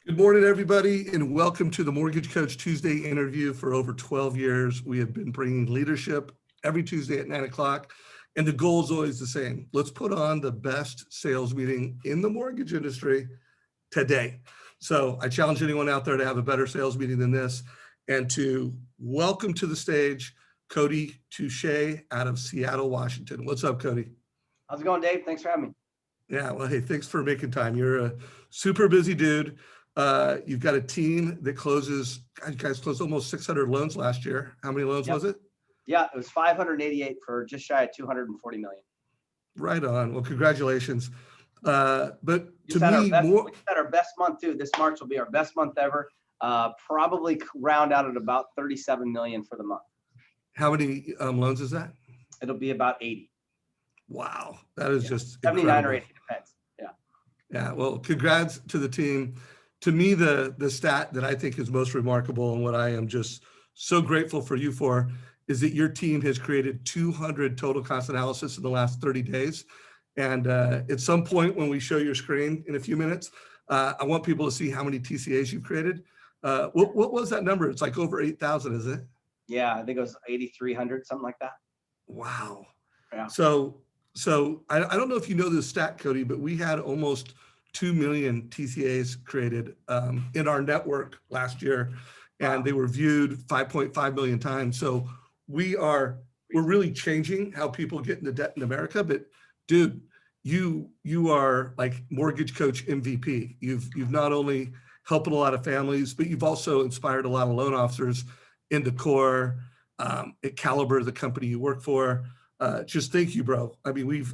Good morning, everybody, and welcome to the Mortgage Coach Tuesday interview. For over 12 years, we have been bringing leadership every Tuesday at 9 o'clock, and the goal is always the same. Let's put on the best sales meeting in the mortgage industry today. So I challenge anyone out there to have a better sales meeting than this, and to welcome to the stage Cody Touchette out of Seattle, Washington. What's up, Cody? How's it going, Dave? Thanks for having me. Yeah, well, hey, thanks for making time. You're a super busy dude. You've got a team that closes, God, you guys closed almost 600 loans last year. How many loans was it? Yeah, it was 588 for just shy of 240 million. Right on. Well, congratulations. But to We me, just had our best month too. This March will be our best month ever. Probably round out at about 37 million for the month. How many loans is that? It'll be about 80. Wow, that is just 79 incredible. or 80, depends. Yeah. Yeah, well, congrats to the team. To me, the stat that I think is most remarkable and what I am just so grateful for you for is that your team has created 200 total cost analysis in the last 30 days. And at some point when we show your screen in a few minutes, I want people to see how many TCAs you've created. What was that number? It's like over 8,000, is it? Yeah, I think it was 8,300, something like that. Wow. Yeah. So I don't know if you know this stat, Cody, but we had almost 2 million TCAs created in our network last year, and they were viewed 5.5 million times. So we're really changing how people get into debt in America. But dude, you are like Mortgage Coach MVP. You've not only helped a lot of families, but you've also inspired a lot of loan officers into core, at Caliber, the company you work for. Just thank you, bro. I mean, we've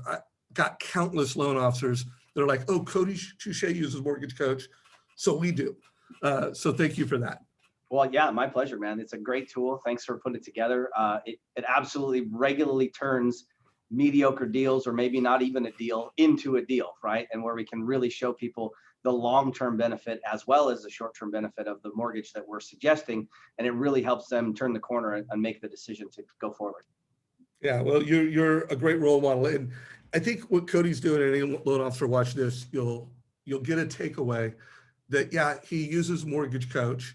got countless loan officers that are like, oh, Cody Touchette uses Mortgage Coach, so we do. So thank you for that. Well, yeah, my pleasure, man. It's a great tool. Thanks for putting it together. It absolutely regularly turns mediocre deals, or maybe not even a deal, into a deal, right? And where we can really show people the long-term benefit as well as the short-term benefit of the mortgage that we're suggesting. And it really helps them turn the corner and make the decision to go forward. Yeah, well, you're a great role model. And I think what Cody's doing, and any loan officer watch this, you'll get a takeaway that, yeah, he uses Mortgage Coach,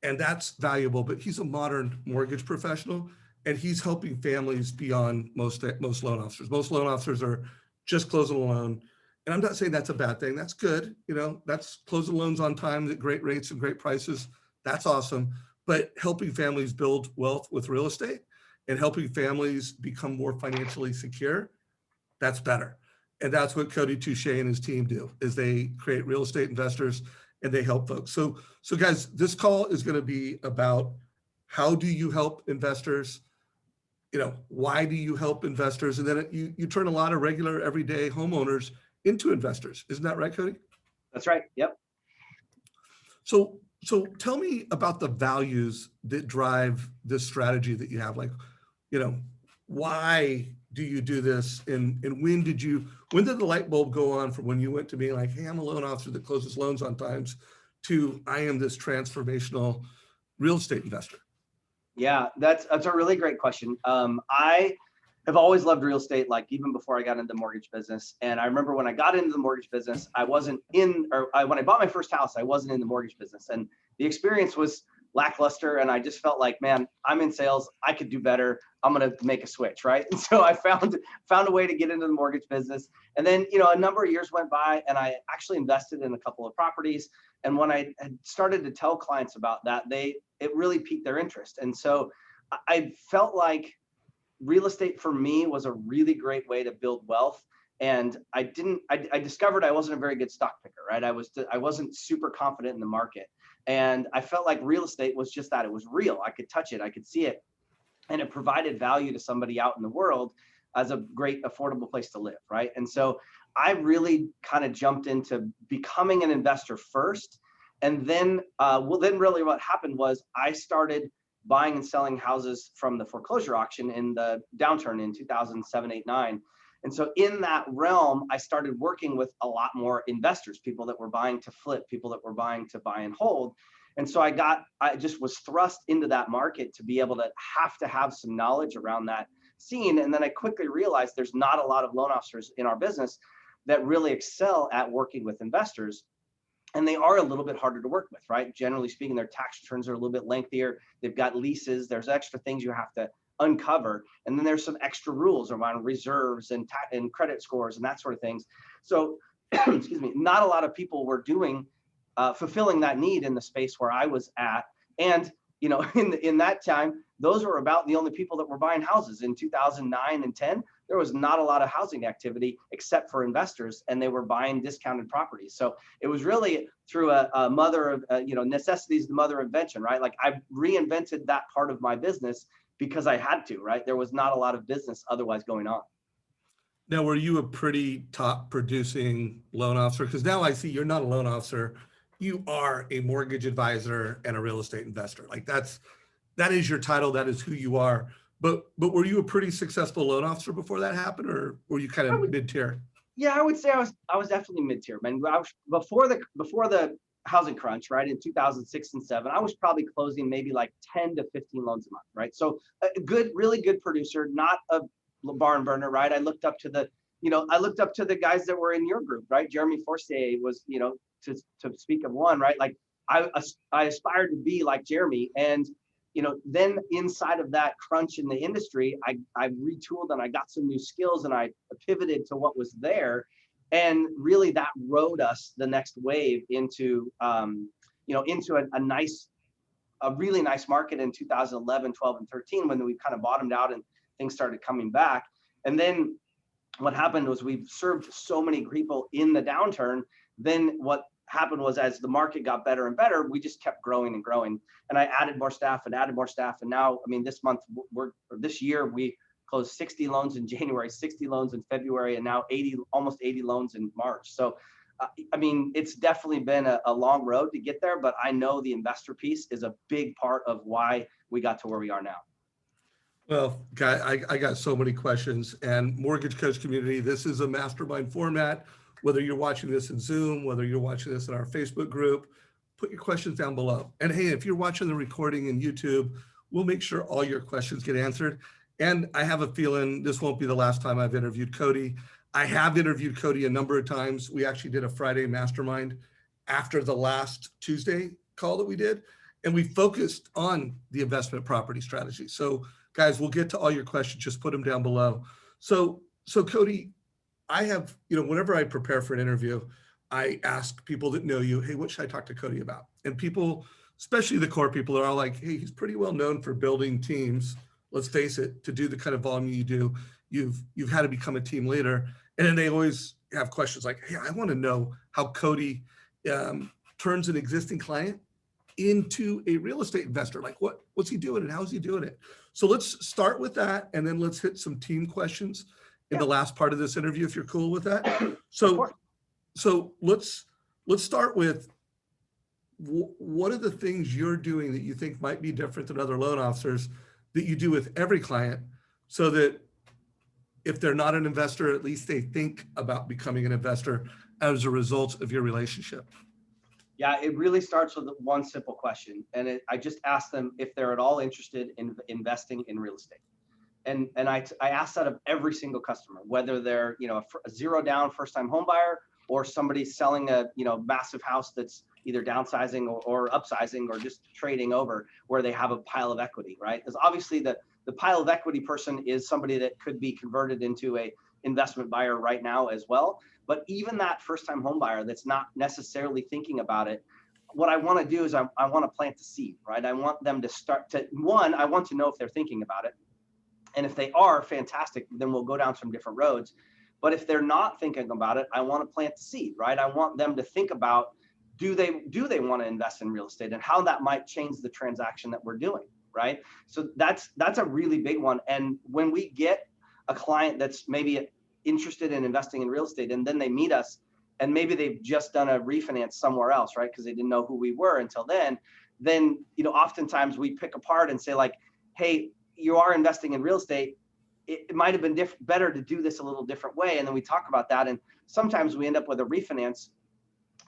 and that's valuable, but he's a modern mortgage professional, and he's helping families beyond most loan officers. Most loan officers are just closing a loan. And I'm not saying that's a bad thing. That's good. You know, that's closing loans on time at great rates and great prices. That's awesome. But helping families build wealth with real estate and helping families become more financially secure, that's better. And that's what Cody Touchette and his team do, is they create real estate investors and they help folks. So guys, this call is going to be about how do you help investors? You know, why do you help investors? And then you turn a lot of regular everyday homeowners into investors. Isn't that right, Cody? That's right. Yep. So tell me about the values that drive this strategy that you have. Like, you know, why do you do this? And when did the light bulb go on from when you went to being like, hey, I'm a loan officer that closes loans on times, to I am this transformational real estate investor? Yeah, that's a really great question. I have always loved real estate, like even before I got into the mortgage business. And I remember when I got into the mortgage business, when I bought my first house, I wasn't in the mortgage business, and the experience was lackluster. And I just felt like, man, I'm in sales. I could do better. I'm going to make a switch. Right. And so I found a way to get into the mortgage business. And then, a number of years went by, and I actually invested in a couple of properties. And when I had started to tell clients about that, it really piqued their interest. And so I felt like real estate for me was a really great way to build wealth. And I discovered I wasn't a very good stock picker, right? I wasn't super confident in the market. And I felt like real estate was just that. It was real. I could touch it. I could see it. And it provided value to somebody out in the world as a great affordable place to live, right? And so I really kind of jumped into becoming an investor first. And then, really what happened was I started buying and selling houses from the foreclosure auction in the downturn in 2007, 8, 9. And so in that realm, I started working with a lot more investors, people that were buying to flip, people that were buying to buy and hold. And so I just was thrust into that market to be able to have some knowledge around that scene. And then I quickly realized there's not a lot of loan officers in our business that really excel at working with investors. and they are a little bit harder to work with, right? Generally speaking, their tax returns are a little bit lengthier. They've got leases. There's extra things you have to uncover. And then there's some extra rules around reserves and credit scores and that sort of things. So, excuse me, not a lot of people were doing, fulfilling that need in the space where I was at. And, you know, in that time, those were about the only people that were buying houses in 2009 and 10. There was not a lot of housing activity except for investors, and they were buying discounted properties. So it was really through a mother of, you know, necessity is the mother of invention, right? Like I reinvented that part of my business because I had to, right? There was not a lot of business otherwise going on. Now, were you a pretty top producing loan officer? Because now I see you're not a loan officer. You are a mortgage advisor and a real estate investor. Like that is your title. That is who you are. But were you a pretty successful loan officer before that happened, or were you kind of mid-tier? Yeah, I would say I was definitely mid-tier, man. I was before the housing crunch, right? In 2006 and 7, I was probably closing maybe like 10 to 15 loans a month, right? So a good, really good producer, not a barn burner, right? I looked up to the guys that were in your group, right? Jeremy Forcier was, you know, to speak of one, right? Like I aspired to be like Jeremy. And you know, then inside of that crunch in the industry, I retooled and I got some new skills and I pivoted to what was there. And really that rode us the next wave into, you know, into a really nice market in 2011, 12, and 13, when we kind of bottomed out and things started coming back. And then what happened was we served so many people in the downturn. Then what happened was, as the market got better and better, we just kept growing and growing. And I added more staff and added more staff. And now, I mean, this month, this year, we closed 60 loans in January, 60 loans in February, and now almost 80 loans in March. So, I mean, it's definitely been a long road to get there, but I know the investor piece is a big part of why we got to where we are now. Well, Guy, I got so many questions. And Mortgage Coach community, this is a mastermind format. Whether you're watching this in Zoom, whether you're watching this in our Facebook group, put your questions down below. And hey, if you're watching the recording in YouTube, we'll make sure all your questions get answered. And I have a feeling this won't be the last time I've interviewed Cody. I have interviewed Cody a number of times. We actually did a Friday mastermind after the last Tuesday call that we did, and we focused on the investment property strategy. So guys, we'll get to all your questions. Just put them down below. So Cody, I have, you know, whenever I prepare for an interview, I ask people that know you, hey, what should I talk to Cody about? And people, especially the core people, are all like, hey, he's pretty well known for building teams. Let's face it, to do the kind of volume you do, you've had to become a team leader. And then they always have questions like, hey, I want to know how Cody turns an existing client into a real estate investor. Like what's he doing and how's he doing it? So let's start with that, and then let's hit some team questions in the last part of this interview, if you're cool with that. So let's start with what are the things you're doing that you think might be different than other loan officers that you do with every client, so that if they're not an investor, at least they think about becoming an investor as a result of your relationship? Yeah, it really starts with one simple question. And I just ask them if they're at all interested in investing in real estate. And I ask that of every single customer, whether they're, you know, a zero down first time home buyer, or somebody selling a, you know, massive house that's either downsizing or upsizing or just trading over, where they have a pile of equity, right? Because obviously the pile of equity person is somebody that could be converted into a investment buyer right now as well. But even that first time home buyer that's not necessarily thinking about it, what I want to do is I want to plant the seed, right? I want them to start to, one, I want to know if they're thinking about it. And if they are, fantastic, then we'll go down some different roads. But if they're not thinking about it, I want to plant the seed, right? I want them to think about, do they want to invest in real estate, and how that might change the transaction that we're doing, right? So that's a really big one. And when we get a client that's maybe interested in investing in real estate, and then they meet us, and maybe they've just done a refinance somewhere else, right? Because they didn't know who we were until then, you know, oftentimes we pick apart and say like, hey, you are investing in real estate. It might have been better to do this a little different way. And then we talk about that. And sometimes we end up with a refinance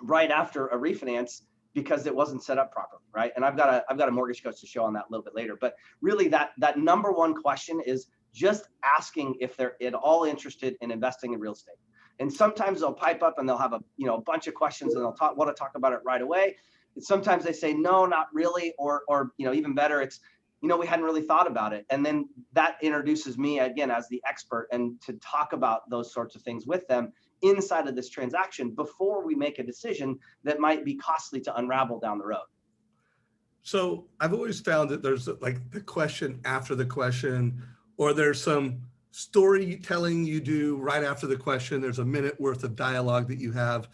right after a refinance because it wasn't set up properly, right? And I've got a mortgage coach to show on that a little bit later. But really that number one question is just asking if they're at all interested in investing in real estate. And sometimes they'll pipe up and they'll have a bunch of questions and they'll want to talk about it right away. And sometimes they say, no, not really. Or even better, it's, we hadn't really thought about it. And then that introduces me again as the expert and to talk about those sorts of things with them inside of this transaction before we make a decision that might be costly to unravel down the road. So I've always found that there's like the question after the question, or there's some storytelling you do right after the question. There's a minute worth of dialogue that you have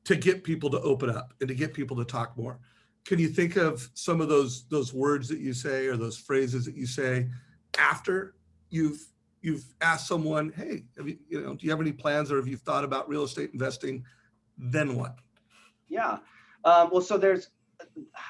to get people to open up and to get people to talk more. Can you think of some of those words that you say or those phrases that you say after you've asked someone, hey, do you have any plans, or have you thought about real estate investing? Then what? Yeah. So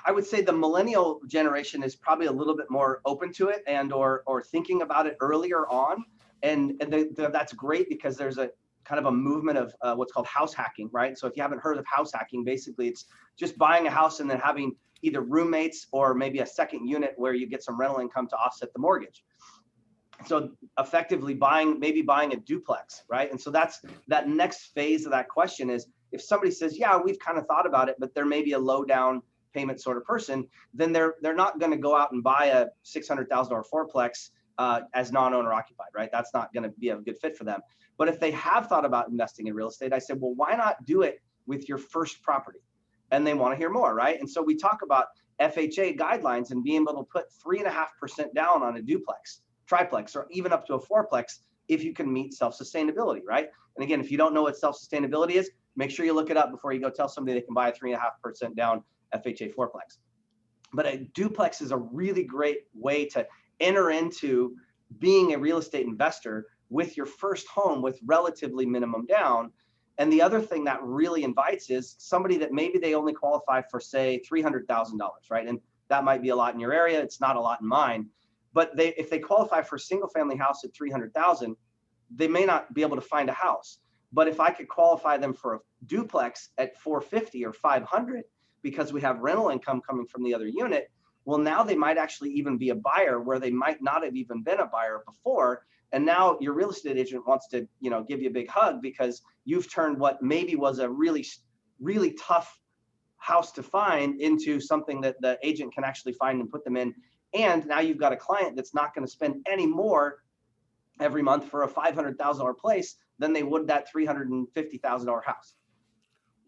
I would say the millennial generation is probably a little bit more open to it and or thinking about it earlier on. And that's great because there's a kind of a movement of what's called house hacking, right? So if you haven't heard of house hacking, basically it's just buying a house and then having either roommates or maybe a second unit where you get some rental income to offset the mortgage. So effectively maybe buying a duplex, right? And so that's that next phase of that question is if somebody says, yeah, we've kind of thought about it, but there may be a low down payment sort of person, then they're not going to go out and buy a $600,000 fourplex as non-owner occupied, right? That's not going to be a good fit for them. But if they have thought about investing in real estate, I said, well, why not do it with your first property? And they want to hear more, right? And so we talk about FHA guidelines and being able to put 3.5% down on a duplex, triplex, or even up to a fourplex if you can meet self-sustainability, right? And again, if you don't know what self-sustainability is, make sure you look it up before you go tell somebody they can buy a 3.5% down FHA fourplex. But a duplex is a really great way to enter into being a real estate investor with your first home with relatively minimum down. And the other thing that really invites is somebody that maybe they only qualify for, say, $300,000, right? And that might be a lot in your area. It's not a lot in mine. But if they qualify for a single family house at $300,000, they may not be able to find a house. But if I could qualify them for a duplex at $450 or $500, because we have rental income coming from the other unit, well, now they might actually even be a buyer where they might not have even been a buyer before. And now your real estate agent wants to, give you a big hug because you've turned what maybe was a really, really tough house to find into something that the agent can actually find and put them in. And now you've got a client that's not going to spend any more every month for a $500,000 place than they would that $350,000 house.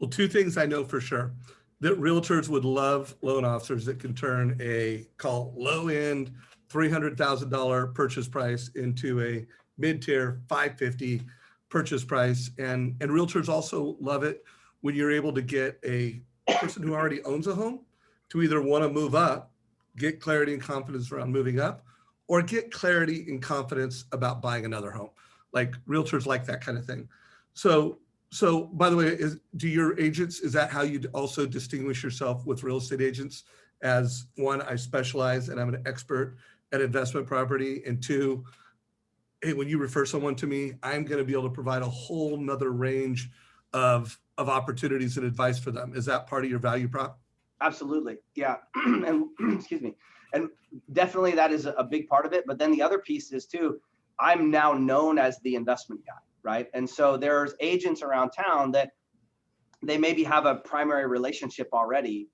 Well, two things I know for sure. That realtors would love loan officers that can turn a low-end $300,000 purchase price into a mid-tier $550 purchase price. And realtors also love it when you're able to get a person who already owns a home to either want to move up, get clarity and confidence around moving up, or get clarity and confidence about buying another home. Like realtors like that kind of thing. So by the way, do your agents, is that how you also distinguish yourself with real estate agents? As one, I specialize and I'm an expert at investment property. And two, hey, when you refer someone to me, I'm going to be able to provide a whole nother range of opportunities and advice for them. Is that part of your value prop? Absolutely. Yeah. And excuse me. And definitely that is a big part of it. But then the other piece is too, I'm now known as the investment guy. Right. And so there's agents around town that they maybe have a primary relationship already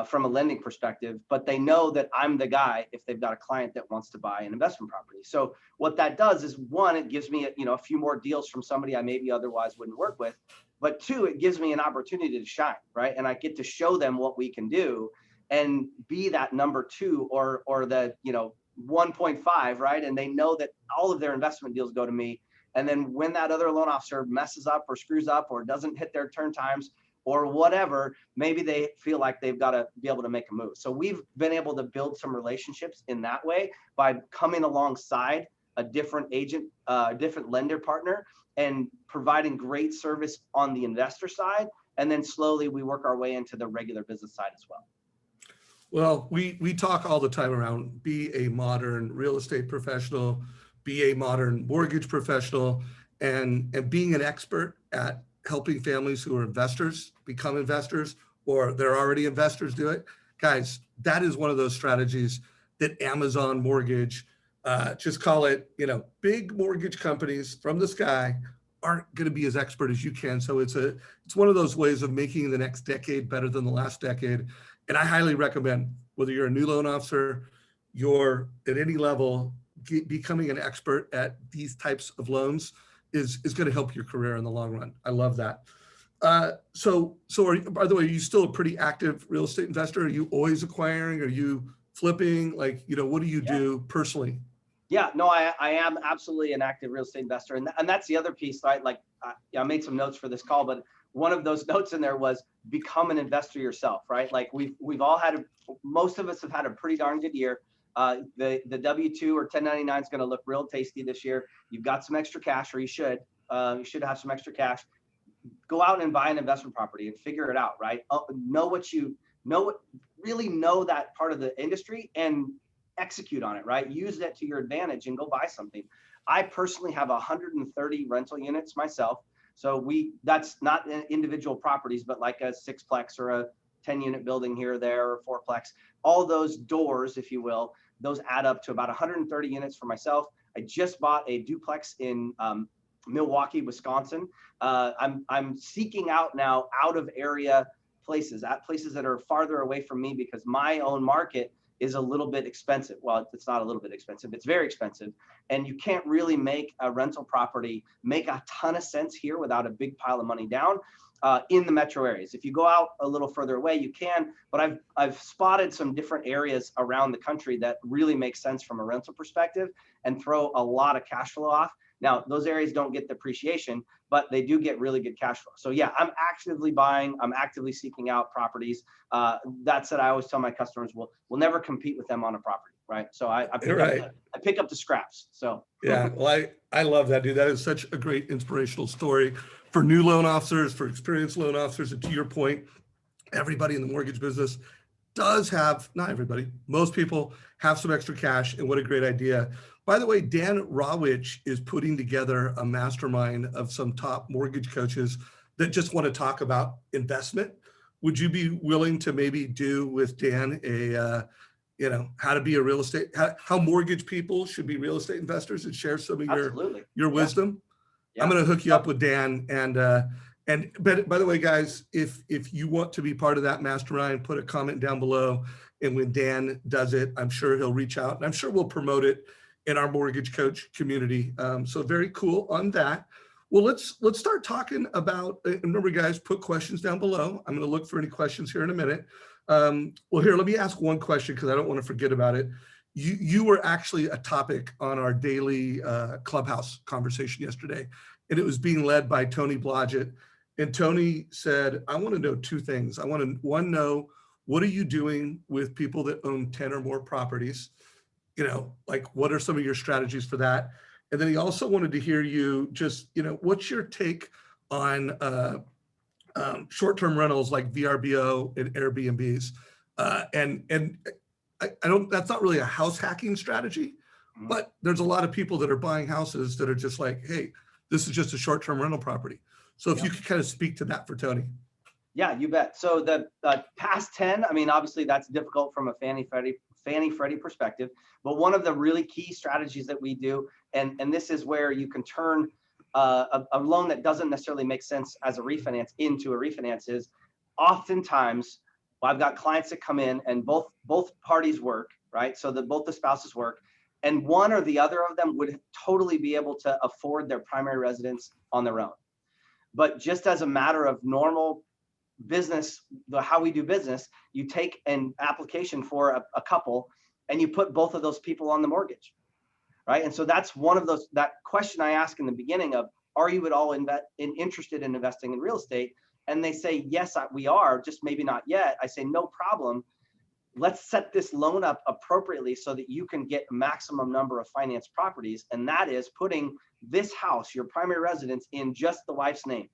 from a lending perspective, but they know that I'm the guy if they've got a client that wants to buy an investment property. So what that does is, one, it gives me a few more deals from somebody I maybe otherwise wouldn't work with. But two, it gives me an opportunity to shine. Right. And I get to show them what we can do and be that number two or the 1.5. Right. And they know that all of their investment deals go to me. And then when that other loan officer messes up or screws up or doesn't hit their turn times or whatever, maybe they feel like they've got to be able to make a move. So we've been able to build some relationships in that way by coming alongside a different agent, a different lender partner, and providing great service on the investor side. And then slowly we work our way into the regular business side as well. Well, we talk all the time around be a modern real estate professional, be a modern mortgage professional, and being an expert at helping families who are investors become investors, or they're already investors do it. Guys, that is one of those strategies that Amazon Mortgage, just call it, big mortgage companies from the sky aren't going to be as expert as you can. So it's one of those ways of making the next decade better than the last decade. And I highly recommend, whether you're a new loan officer, you're at any level, becoming an expert at these types of loans is going to help your career in the long run. I love that. So by the way, are you still a pretty active real estate investor? Are you always acquiring? Are you flipping? Like, what do you do personally? Yeah, no, I am absolutely an active real estate investor. And that's the other piece, right? Like I made some notes for this call, but one of those notes in there was become an investor yourself, right? Like we've all had, most of us have had a pretty darn good year. The W-2 or 1099 is going to look real tasty this year. You've got some extra cash, or you should have some extra cash. Go out and buy an investment property and figure it out, right? Really know that part of the industry and execute on it, right? Use that to your advantage and go buy something. I personally have 130 rental units myself. So that's not individual properties, but like a 6-plex or a 10-unit building here or there, or 4-plex. All those doors, if you will, those add up to about 130 units for myself. I just bought a duplex in Milwaukee, Wisconsin. I'm seeking out now out of area places that are farther away from me, because my own market is a little bit expensive. Well, it's not a little bit expensive, it's very expensive. And you can't really make a rental property make a ton of sense here without a big pile of money down in the metro areas. If you go out a little further away, you can, but I've spotted some different areas around the country that really make sense from a rental perspective and throw a lot of cash flow off. Now, those areas don't get depreciation, but they do get really good cash flow. So yeah, I'm actively buying, I'm actively seeking out properties. That said, I always tell my customers, we'll never compete with them on a property, right? So I pick up the scraps. So yeah, well, I love that, dude. That is such a great inspirational story for new loan officers, for experienced loan officers. And to your point, everybody in the mortgage business does have, not everybody, most people have some extra cash, and what a great idea. By the way, Dan Rawich is putting together a mastermind of some top mortgage coaches that just want to talk about investment. Would you be willing to maybe do with Dan how to be a real estate, how mortgage people should be real estate investors, and share some of your wisdom? Yeah. I'm going to hook you up with Dan. But by the way, guys, if you want to be part of that mastermind, put a comment down below. And when Dan does it, I'm sure he'll reach out, and I'm sure we'll promote it in our mortgage coach community. So very cool on that. Well, let's start talking about, remember guys, put questions down below. I'm going to look for any questions here in a minute. Well, here, let me ask one question, because I don't want to forget about it. You were actually a topic on our daily Clubhouse conversation yesterday, and it was being led by Tony Blodgett. And Tony said, I want to know two things. I want to, one, know, what are you doing with people that own 10 or more properties? Like, what are some of your strategies for that? And then he also wanted to hear you just, what's your take on short-term rentals like VRBO and Airbnbs? And I don't, that's not really a house hacking strategy, but there's a lot of people that are buying houses that are just like, hey, this is just a short-term rental property. So if you could kind of speak to that for Tony. Yeah, you bet. So the past 10, I mean, obviously that's difficult from a Fannie Freddie perspective, but one of the really key strategies that we do, and this is where you can turn a loan that doesn't necessarily make sense as a refinance into a refinance, is oftentimes, well, I've got clients that come in and both parties work, right? So that both the spouses work, and one or the other of them would totally be able to afford their primary residence on their own. But just as a matter of normal business, how we do business, you take an application for a couple and you put both of those people on the mortgage, right? And so that's one of those, that question I asked in the beginning of, are you at all interested in investing in real estate? And they say, yes, we are, just maybe not yet. I say, no problem. Let's set this loan up appropriately so that you can get a maximum number of finance properties. And that is putting this house, your primary residence, in just the wife's name,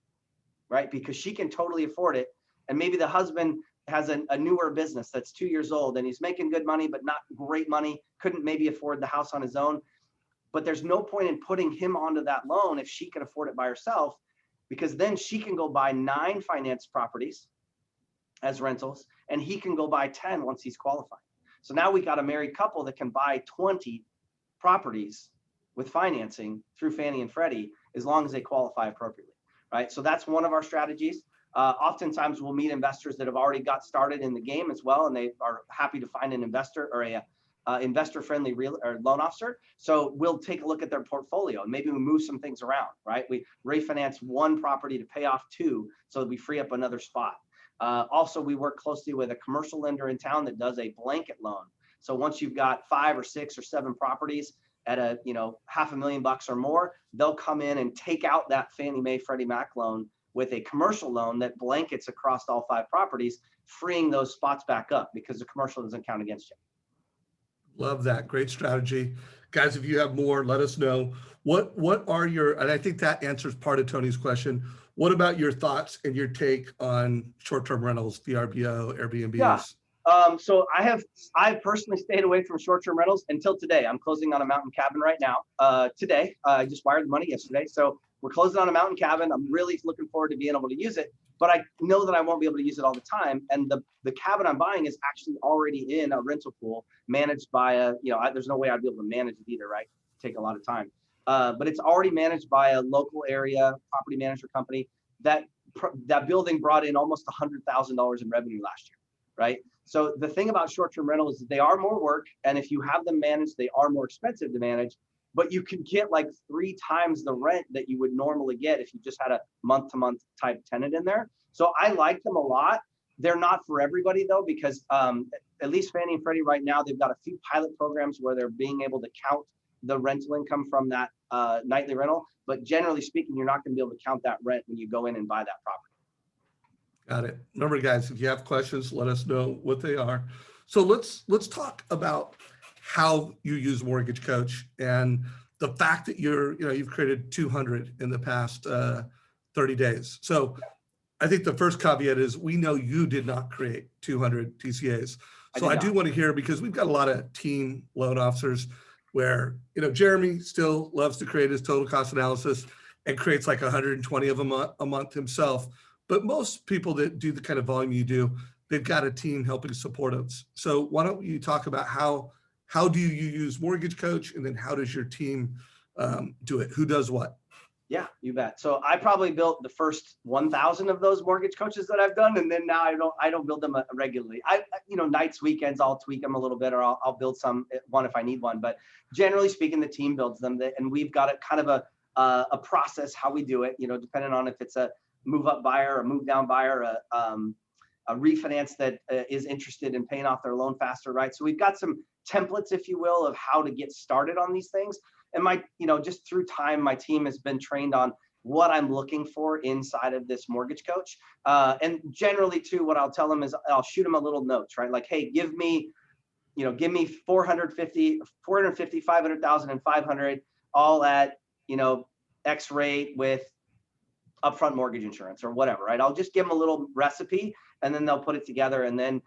right? Because she can totally afford it. And maybe the husband has a newer business that's 2 years old and he's making good money, but not great money, couldn't maybe afford the house on his own. But there's no point in putting him onto that loan if she can afford it by herself, because then she can go buy 9 finance properties as rentals, and he can go buy 10 once he's qualified. So now we got a married couple that can buy 20 properties with financing through Fannie and Freddie, as long as they qualify appropriately, right? So that's one of our strategies. Oftentimes we'll meet investors that have already got started in the game as well, and they are happy to find an investor or a investor-friendly real or loan officer. So we'll take a look at their portfolio and maybe we move some things around, right? We refinance one property to pay off two, so that we free up another spot. Also, we work closely with a commercial lender in town that does a blanket loan. So once you've got 5 or 6 or 7 properties at a $500,000 or more, they'll come in and take out that Fannie Mae Freddie Mac loan with a commercial loan that blankets across all 5 properties, freeing those spots back up because the commercial doesn't count against you. Love that. Great strategy. Guys, if you have more, let us know. What are your, and I think that answers part of Tony's question. What about your thoughts and your take on short-term rentals, VRBO, Airbnbs? Yeah. So I personally stayed away from short-term rentals until today. I'm closing on a mountain cabin right now. Today, I just wired the money yesterday. So we're closing on a mountain cabin. I'm really looking forward to being able to use it, but I know that I won't be able to use it all the time. And the cabin I'm buying is actually already in a rental pool managed by there's no way I'd be able to manage it either, right? Take a lot of time. But it's already managed by a local area property management company. That building brought in almost $100,000 in revenue last year, right? So the thing about short-term rentals is that they are more work, and if you have them managed, they are more expensive to manage, but you can get like 3 times the rent that you would normally get if you just had a month-to-month type tenant in there. So I like them a lot. They're not for everybody though, because at least Fannie and Freddie right now, they've got a few pilot programs where they're being able to count the rental income from that nightly rental. But generally speaking, you're not going to be able to count that rent when you go in and buy that property. Got it. Remember, guys, if you have questions, let us know what they are. So let's talk about how you use Mortgage Coach and the fact that you've created 200 in the past 30 days. So I think the first caveat is we know you did not create 200 TCAs. So I do want to hear, because we've got a lot of team loan officers where, Jeremy still loves to create his total cost analysis and creates like 120 of them a month himself. But most people that do the kind of volume you do, they've got a team helping support us. So why don't you talk about how do you use Mortgage Coach, and then how does your team do it? Who does what? Yeah, you bet. So I probably built the first 1,000 of those mortgage coaches that I've done, and then now I don't build them regularly. Nights, weekends, I'll tweak them a little bit, or I'll build one if I need one. But generally speaking, the team builds them, and we've got a kind of a process how we do it. Depending on if it's a move up buyer, a move down buyer, a refinance that is interested in paying off their loan faster, right? So we've got some templates, if you will, of how to get started on these things. And just through time, my team has been trained on what I'm looking for inside of this mortgage coach. And generally too, what I'll tell them is I'll shoot them a little notes, right? Like, hey, give me 450, 500,000 and 500 all at, X rate with upfront mortgage insurance or whatever, right? I'll just give them a little recipe and then they'll put it together. And then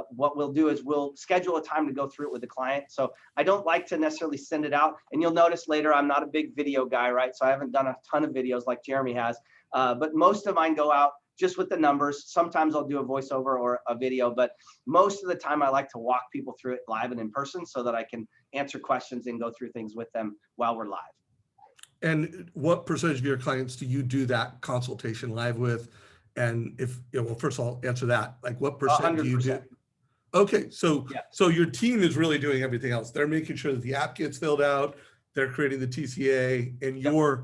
what we'll do is we'll schedule a time to go through it with the client. So I don't like to necessarily send it out. And you'll notice later, I'm not a big video guy, right? So I haven't done a ton of videos like Jeremy has, but most of mine go out just with the numbers. Sometimes I'll do a voiceover or a video, but most of the time I like to walk people through it live and in person so that I can answer questions and go through things with them while we're live. And what percentage of your clients do you do that consultation live with? And if, first of all, answer that, like what percent 100%. do you do? Okay. So your team is really doing everything else. They're making sure that the app gets filled out. They're creating the TCA, and you're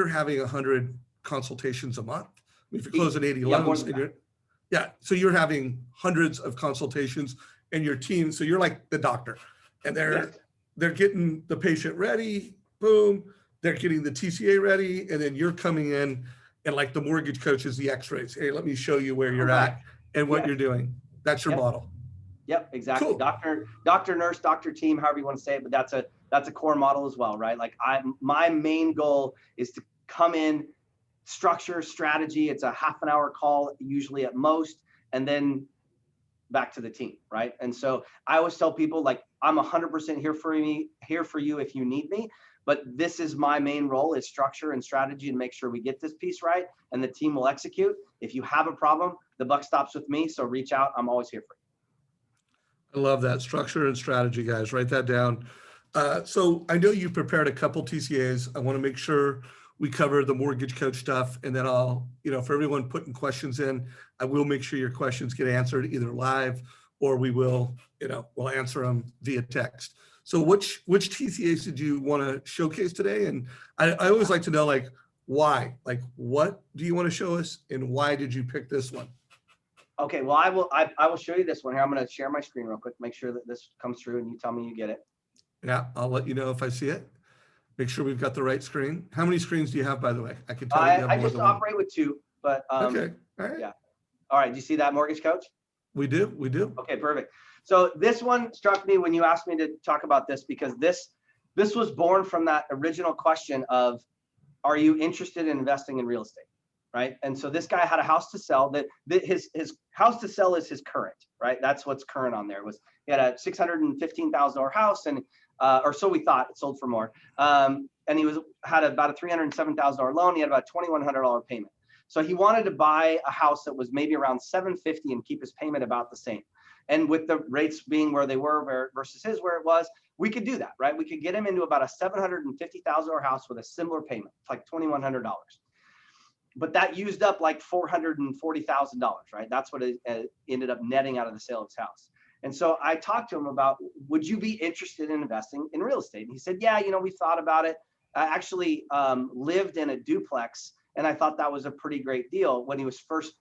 having 100 consultations a month. If you're closing 80 loans, so you're having hundreds of consultations, and your team, so you're like the doctor, and they're getting the patient ready, boom, they're getting the TCA ready, and then you're coming in, and like the mortgage coach is the x-rays. Hey, let me show you where you're at and what you're doing. That's your model. Yep, exactly. Cool. Doctor, nurse, doctor team, however you want to say it, but that's a core model as well, right? Like my main goal is to come in, structure, strategy. It's a half an hour call, usually at most, and then back to the team, right? And so I always tell people, like, I'm 100% here for you if you need me, but this is my main role, is structure and strategy and make sure we get this piece right, and the team will execute. If you have a problem, the buck stops with me, so reach out. I'm always here for you. I love that. Structure and strategy, guys. Write that down. So I know you prepared a couple TCAs. I want to make sure we cover the mortgage coach stuff, and then I'll, for everyone putting questions in, I will make sure your questions get answered either live or we will, we'll answer them via text. So which TCAs did you want to showcase today? And I always like to know, like, why? Like, what do you want to show us, and why did you pick this one? Okay, well, I will show you this one here. I'm going to share my screen real quick, make sure that this comes through, and you tell me you get it. Yeah, I'll let you know if I see it. Make sure we've got the right screen. How many screens do you have, by the way? I can tell you have I more just than one. operate with two, but Okay, all right. yeah. All right, do you see that, mortgage coach? We do. Okay, perfect. So this one struck me when you asked me to talk about this, because this was born from that original question of, are you interested in investing in real estate, right? And so this guy had a house to sell. That his house to sell is his current, right? That's what's current on there. He had a $615,000 house, and or so we thought. It sold for more, and he had about a $307,000 loan. He had about $2,100 payment. So he wanted to buy a house that was maybe around $750 and keep his payment about the same. And with the rates being where they were versus his where it was, we could do that, right? We could get him into about a $750,000 house with a similar payment, like $2,100. But that used up like $440,000, right? That's what it ended up netting out of the sale of his house. And so I talked to him about, would you be interested in investing in real estate? And he said, yeah, we thought about it. I actually lived in a duplex, and I thought that was a pretty great deal when he first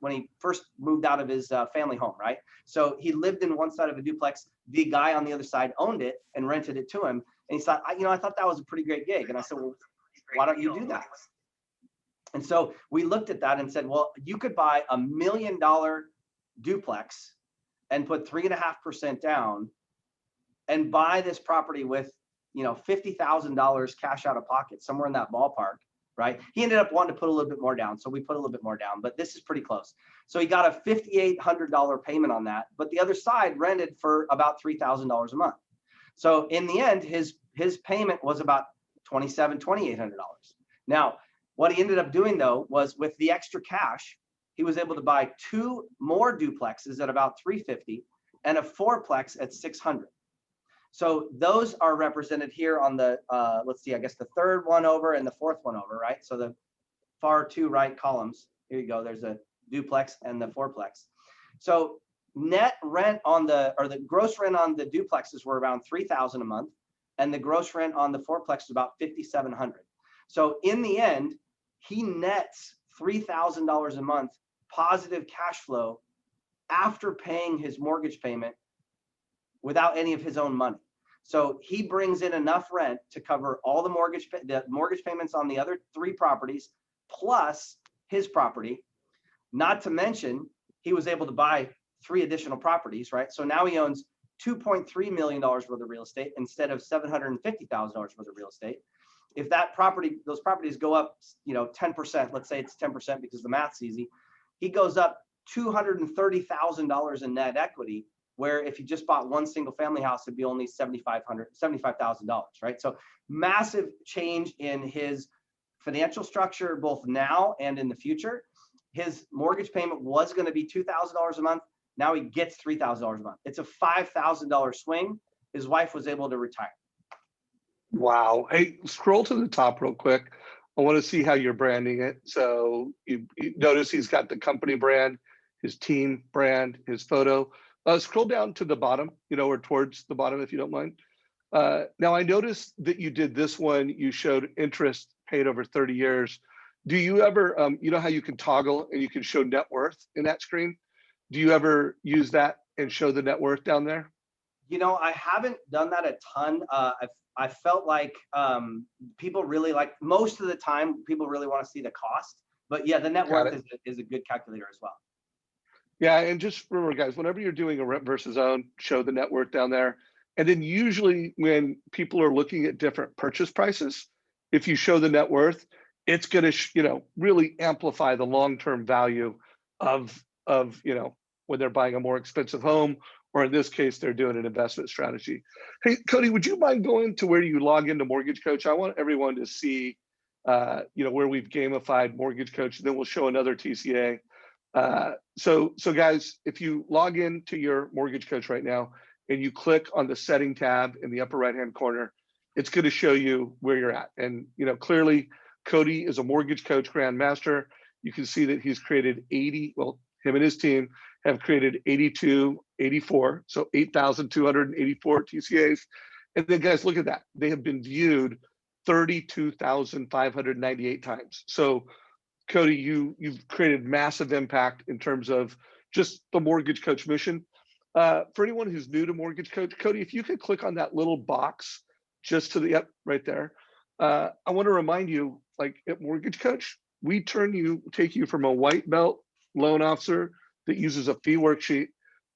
moved out of his family home, right? So he lived in one side of a duplex. The guy on the other side owned it and rented it to him. And he thought, I thought that was a pretty great gig. And I said, well, why don't you do that? And so we looked at that and said, well, you could buy $1 million duplex and put 3.5% down and buy this property with, $50,000 cash out of pocket, somewhere in that ballpark. Right? He ended up wanting to put a little bit more down. So we put a little bit more down, but this is pretty close. So he got a $5,800 payment on that, but the other side rented for about $3,000 a month. So in the end, his payment was about $2,800. Now, what he ended up doing though, was with the extra cash, he was able to buy 2 more duplexes at about $350 and a 4-plex at $600. So those are represented here on the, let's see, I guess the third one over and the fourth one over, right? So the far 2 right columns, here you go, there's a duplex and the 4-plex. So net rent on the gross rent on the duplexes were around $3,000 a month, and the gross rent on the 4-plex was about $5,700. So in the end, he nets $3,000 a month positive cash flow after paying his mortgage payment without any of his own money. So he brings in enough rent to cover all the mortgage payments on the other 3 properties, plus his property. Not to mention, he was able to buy 3 additional properties, right? So now he owns $2.3 million worth of real estate instead of $750,000 worth of real estate. If those properties go up, 10%, let's say it's 10% because the math's easy, he goes up $230,000 in net equity, where if you just bought one single family house, it'd be only $75,000, right? So massive change in his financial structure, both now and in the future. His mortgage payment was going to be $2,000 a month. Now he gets $3,000 a month. It's a $5,000 swing. His wife was able to retire. Wow. Hey, scroll to the top real quick. I want to see how you're branding it. So you notice he's got the company brand, his team brand, his photo. Scroll down to the bottom, or towards the bottom, if you don't mind. Now, I noticed that you did this one. You showed interest paid over 30 years. Do you ever, how you can toggle and you can show net worth in that screen? Do you ever use that and show the net worth down there? I haven't done that a ton. I felt like people really most of the time, people really want to see the cost. But yeah, the net worth is a good calculator as well. Yeah, and just remember, guys, whenever you're doing a rent versus own, show the net worth down there. And then usually when people are looking at different purchase prices, if you show the net worth, it's going to, really amplify the long-term value of when they're buying a more expensive home, or in this case, they're doing an investment strategy. Hey, Cody, would you mind going to where you log into Mortgage Coach? I want everyone to see, where we've gamified Mortgage Coach. Then we'll show another TCA. So guys, if you log into your Mortgage Coach right now and you click on the setting tab in the upper right-hand corner, it's going to show you where you're at. And, you know, clearly Cody is a mortgage coach grandmaster. You can see that he's created 80, well, him and his team have created 84, so 8,284 TCAs. And then guys, look at that. They have been viewed 32,598 times. So Cody, you've created massive impact in terms of just the mortgage coach mission. For anyone who's new to mortgage coach, Cody, if you could click on that little box just to the, yep, right there. I want to remind you, like at Mortgage Coach, we take you from a white belt loan officer that uses a fee worksheet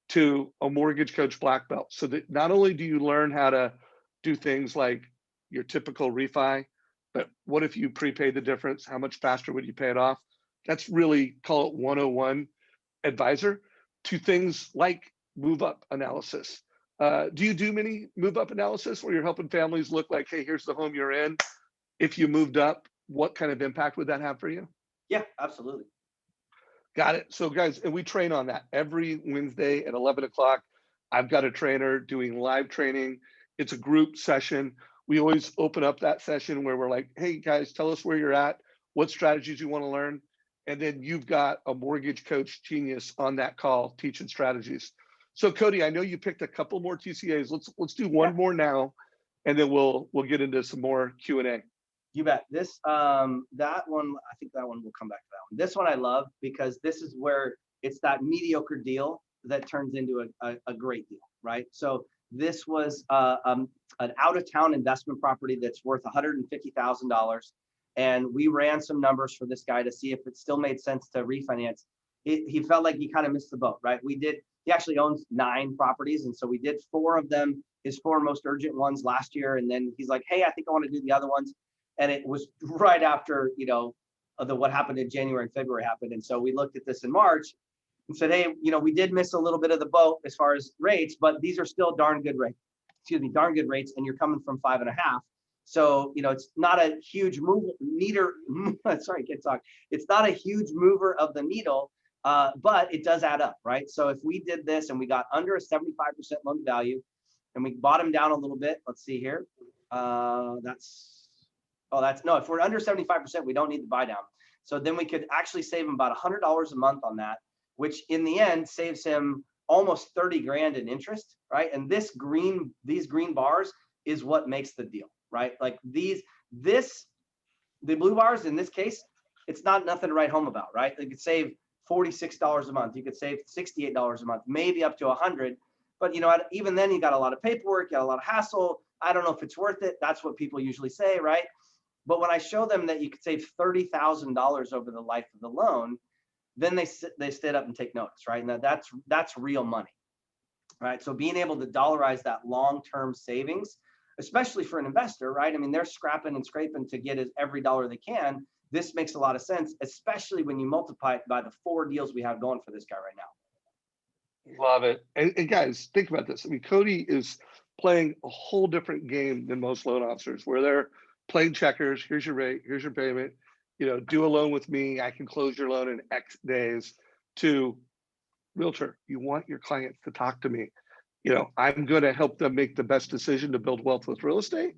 to a mortgage coach black belt. So that not only do you learn how to do things like your typical refi, but what if you prepay the difference? How much faster would you pay it off? That's really, call it 101 advisor to things like move up analysis. Do you do many move up analysis where you're helping families look like, hey, here's the home you're in. If you moved up, what kind of impact would that have for you? Yeah, absolutely. Got it. So guys, and we train on that every Wednesday at 11 o'clock. I've got a trainer doing live training. It's a group session. We always open up that session where we're like, hey guys, tell us where you're at, what strategies you want to learn. And then you've got a mortgage coach genius on that call teaching strategies. So Cody, I know you picked a couple more TCAs. Let's do one more now, and then we'll get into some more Q&A. You bet. This that one, I think that one will come back to that one. This one I love because this is where it's that mediocre deal that turns into a great deal, right? So this was an out-of-town investment property that's worth $150,000, and we ran some numbers for this guy to see if it still made sense to refinance. He felt like he kind of missed the boat, right? He actually owns 9 properties, and so we did 4 of them, his 4 most urgent ones last year, and then he's like, hey, I think I want to do the other ones. And it was right after, you know, what happened in January and February happened. And so we looked at this in March and said, hey, you know, we did miss a little bit of the boat as far as rates, but these are still darn good rates. Darn good rates. And you're coming from 5.5. So, you know, it's not a huge sorry, can't talk. It's not a huge mover of the needle, but it does add up, right? So if we did this and we got under a 75% loan to value and we bottom down a little bit, let's see here. If we're under 75%, we don't need the buy down. So then we could actually save him about $100 a month on that, which in the end saves him almost 30 grand in interest, right? And these green bars is what makes the deal, right? Like the blue bars in this case, it's not nothing to write home about, right? You could save $46 a month. You could save $68 a month, maybe up to $100. But you know, even then you got a lot of paperwork, you got a lot of hassle. I don't know if it's worth it. That's what people usually say, right? But when I show them that you could save $30,000 over the life of the loan, then they stand up and take notice, right? And that's real money, right? So being able to dollarize that long-term savings, especially for an investor, right? I mean, they're scrapping and scraping to get every dollar they can. This makes a lot of sense, especially when you multiply it by the 4 deals we have going for this guy right now. Love it. And guys, think about this. I mean, Cody is playing a whole different game than most loan officers, where they're playing checkers. Here's your rate, here's your payment, you know, do a loan with me, I can close your loan in X days. To Realtor, you want your clients to talk to me. You know, I'm going to help them make the best decision to build wealth with real estate.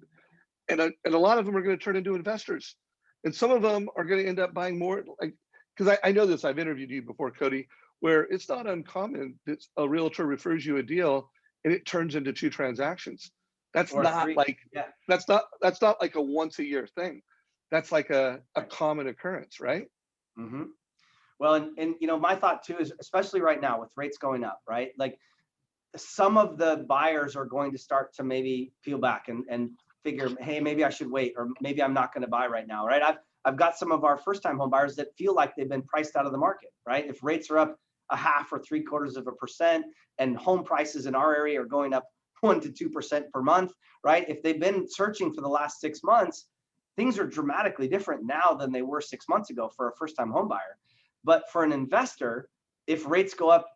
And a lot of them are going to turn into investors. And some of them are going to end up buying more, like, because I know this, I've interviewed you before, Cody, where it's not uncommon that a realtor refers you a deal and it turns into 2 transactions. That's not 3. like, yeah. that's not like a once a year thing. That's like a common occurrence, right? Mm-hmm. Well, and you know, my thought too is, especially right now with rates going up, right? Like some of the buyers are going to start to maybe peel back and figure, hey, maybe I should wait, or maybe I'm not going to buy right now, right? I've got some of our first-time home buyers that feel like they've been priced out of the market, right? If rates are up 0.5 or 0.75% and home prices in our area are going up 1 to 2% per month, right? If they've been searching for the last 6 months, things are dramatically different now than they were 6 months ago for a first-time home buyer. But for an investor, if rates go up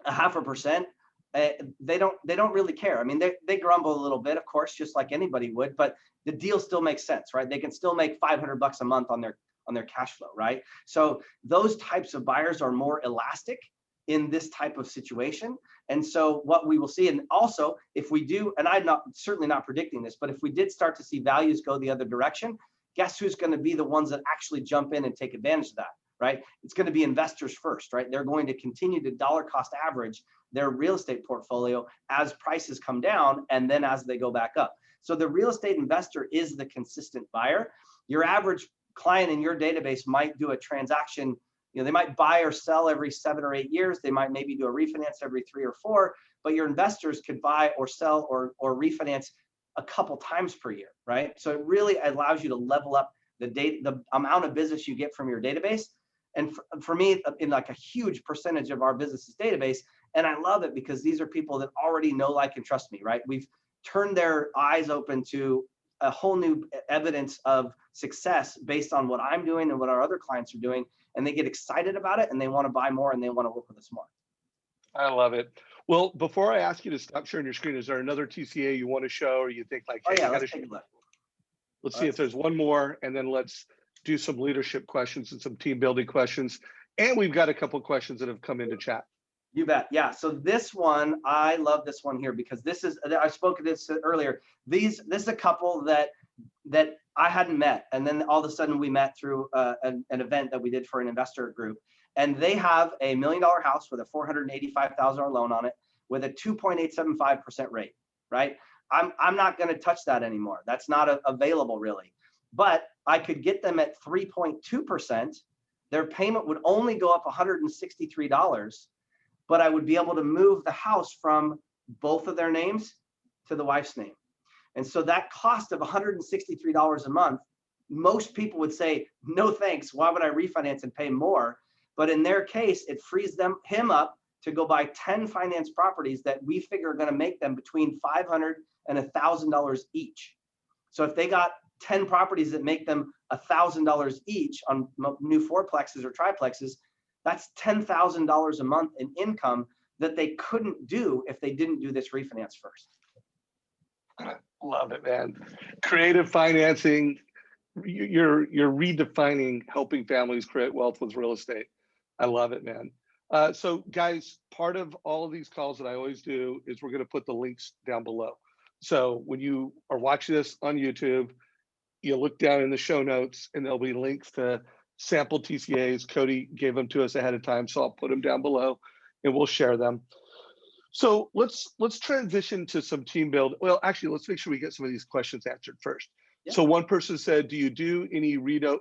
0.5%, they don't really care. I mean, they grumble a little bit, of course, just like anybody would, but the deal still makes sense, right? They can still make $500 a month on their cash flow, right? So those types of buyers are more elastic, in this type of situation. And so what we will see, and also if we do, and I'm not certainly not predicting this, but if we did start to see values go the other direction, guess who's going to be the ones that actually jump in and take advantage of that, right? It's going to be investors first, right? They're going to continue to dollar cost average their real estate portfolio as prices come down and then as they go back up. So the real estate investor is the consistent buyer. Your average client in your database might do a transaction, they might buy or sell every 7 or 8 years. They might maybe do a refinance every 3 or 4, but your investors could buy or sell or refinance a couple times per year, right? So it really allows you to level up the amount of business you get from your database. And for me, in like a huge percentage of our business is database. And I love it because these are people that already know, like, and trust me, right? We've turned their eyes open to a whole new evidence of success based on what I'm doing and what our other clients are doing. And they get excited about it and they want to buy more and they want to work with us more. I love it. Well, before I ask you to stop sharing your screen, is there another TCA you want to show, or you think like, hey, yeah, let's take a look. Let's see if there's one more, and then let's do some leadership questions and some team building questions. And we've got a couple of questions that have come into chat. You bet. Yeah. So this one, I love this one here because this is, I spoke of this earlier. This is a couple that I hadn't met. And then all of a sudden we met through an event that we did for an investor group. And they have a $1 million house with a $485,000 loan on it with a 2.875% rate, right? I'm not going to touch that anymore. That's not available really. But I could get them at 3.2%. Their payment would only go up $163. But I would be able to move the house from both of their names to the wife's name. And so that cost of $163 a month, most people would say, no thanks, why would I refinance and pay more? But in their case, it frees him up to go buy 10 finance properties that we figure are going to make them between $500 and $1,000 each. So if they got 10 properties that make them $1,000 each on new fourplexes or triplexes, that's $10,000 a month in income that they couldn't do if they didn't do this refinance first. Love it, man. Creative financing. You're redefining helping families create wealth with real estate. I love it, man. So guys, part of all of these calls that I always do is we're going to put the links down below. So when you are watching this on YouTube, you look down in the show notes and there'll be links to sample TCAs. Cody gave them to us ahead of time, so I'll put them down below and we'll share them. So let's transition to some team build. Well, actually, let's make sure we get some of these questions answered first. Yeah. So one person said, do you do any Reno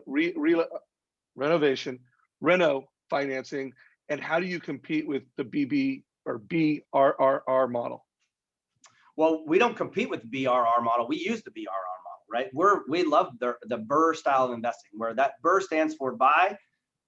financing, and how do you compete with the BB or BRRR model? Well, we don't compete with the BRR model. We use the BRR model, right? We love the BRRR style of investing, where that BRRR stands for buy,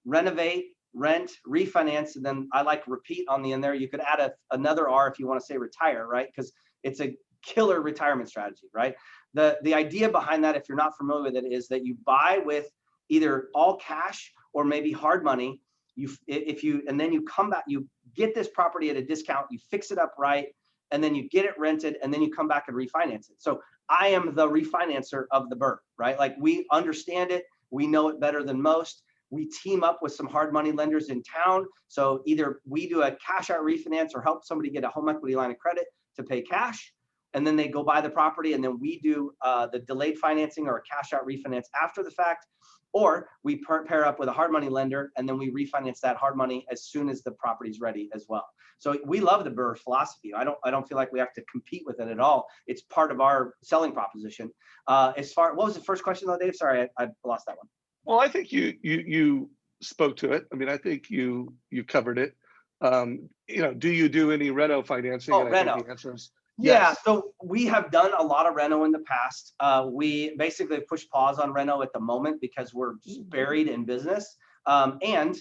renovate, rent, refinance, and then I like repeat on the end there. You could add another R if you want to say retire, right? Because it's a killer retirement strategy, right? The idea behind that, if you're not familiar with it, is that you buy with either all cash or maybe hard money. And then you come back, you get this property at a discount, you fix it up right, and then you get it rented, and then you come back and refinance it. So I am the refinancer of the BRRRR, right? Like, we understand it, we know it better than most. We team up with some hard money lenders in town. So either we do a cash out refinance or help somebody get a home equity line of credit to pay cash, and then they go buy the property, and then we do the delayed financing or a cash out refinance after the fact. Or we pair up with a hard money lender, and then we refinance that hard money as soon as the property's ready as well. So we love the BRRRR philosophy. I don't feel like we have to compete with it at all. It's part of our selling proposition. What was the first question though, Dave? Sorry, I lost that one. Well, I think you spoke to it. I mean, I think you covered it. Do you do any Reno financing? Oh, Reno. The answer is yeah, yes. So we have done a lot of Reno in the past. We basically pushed pause on Reno at the moment because we're buried in business. And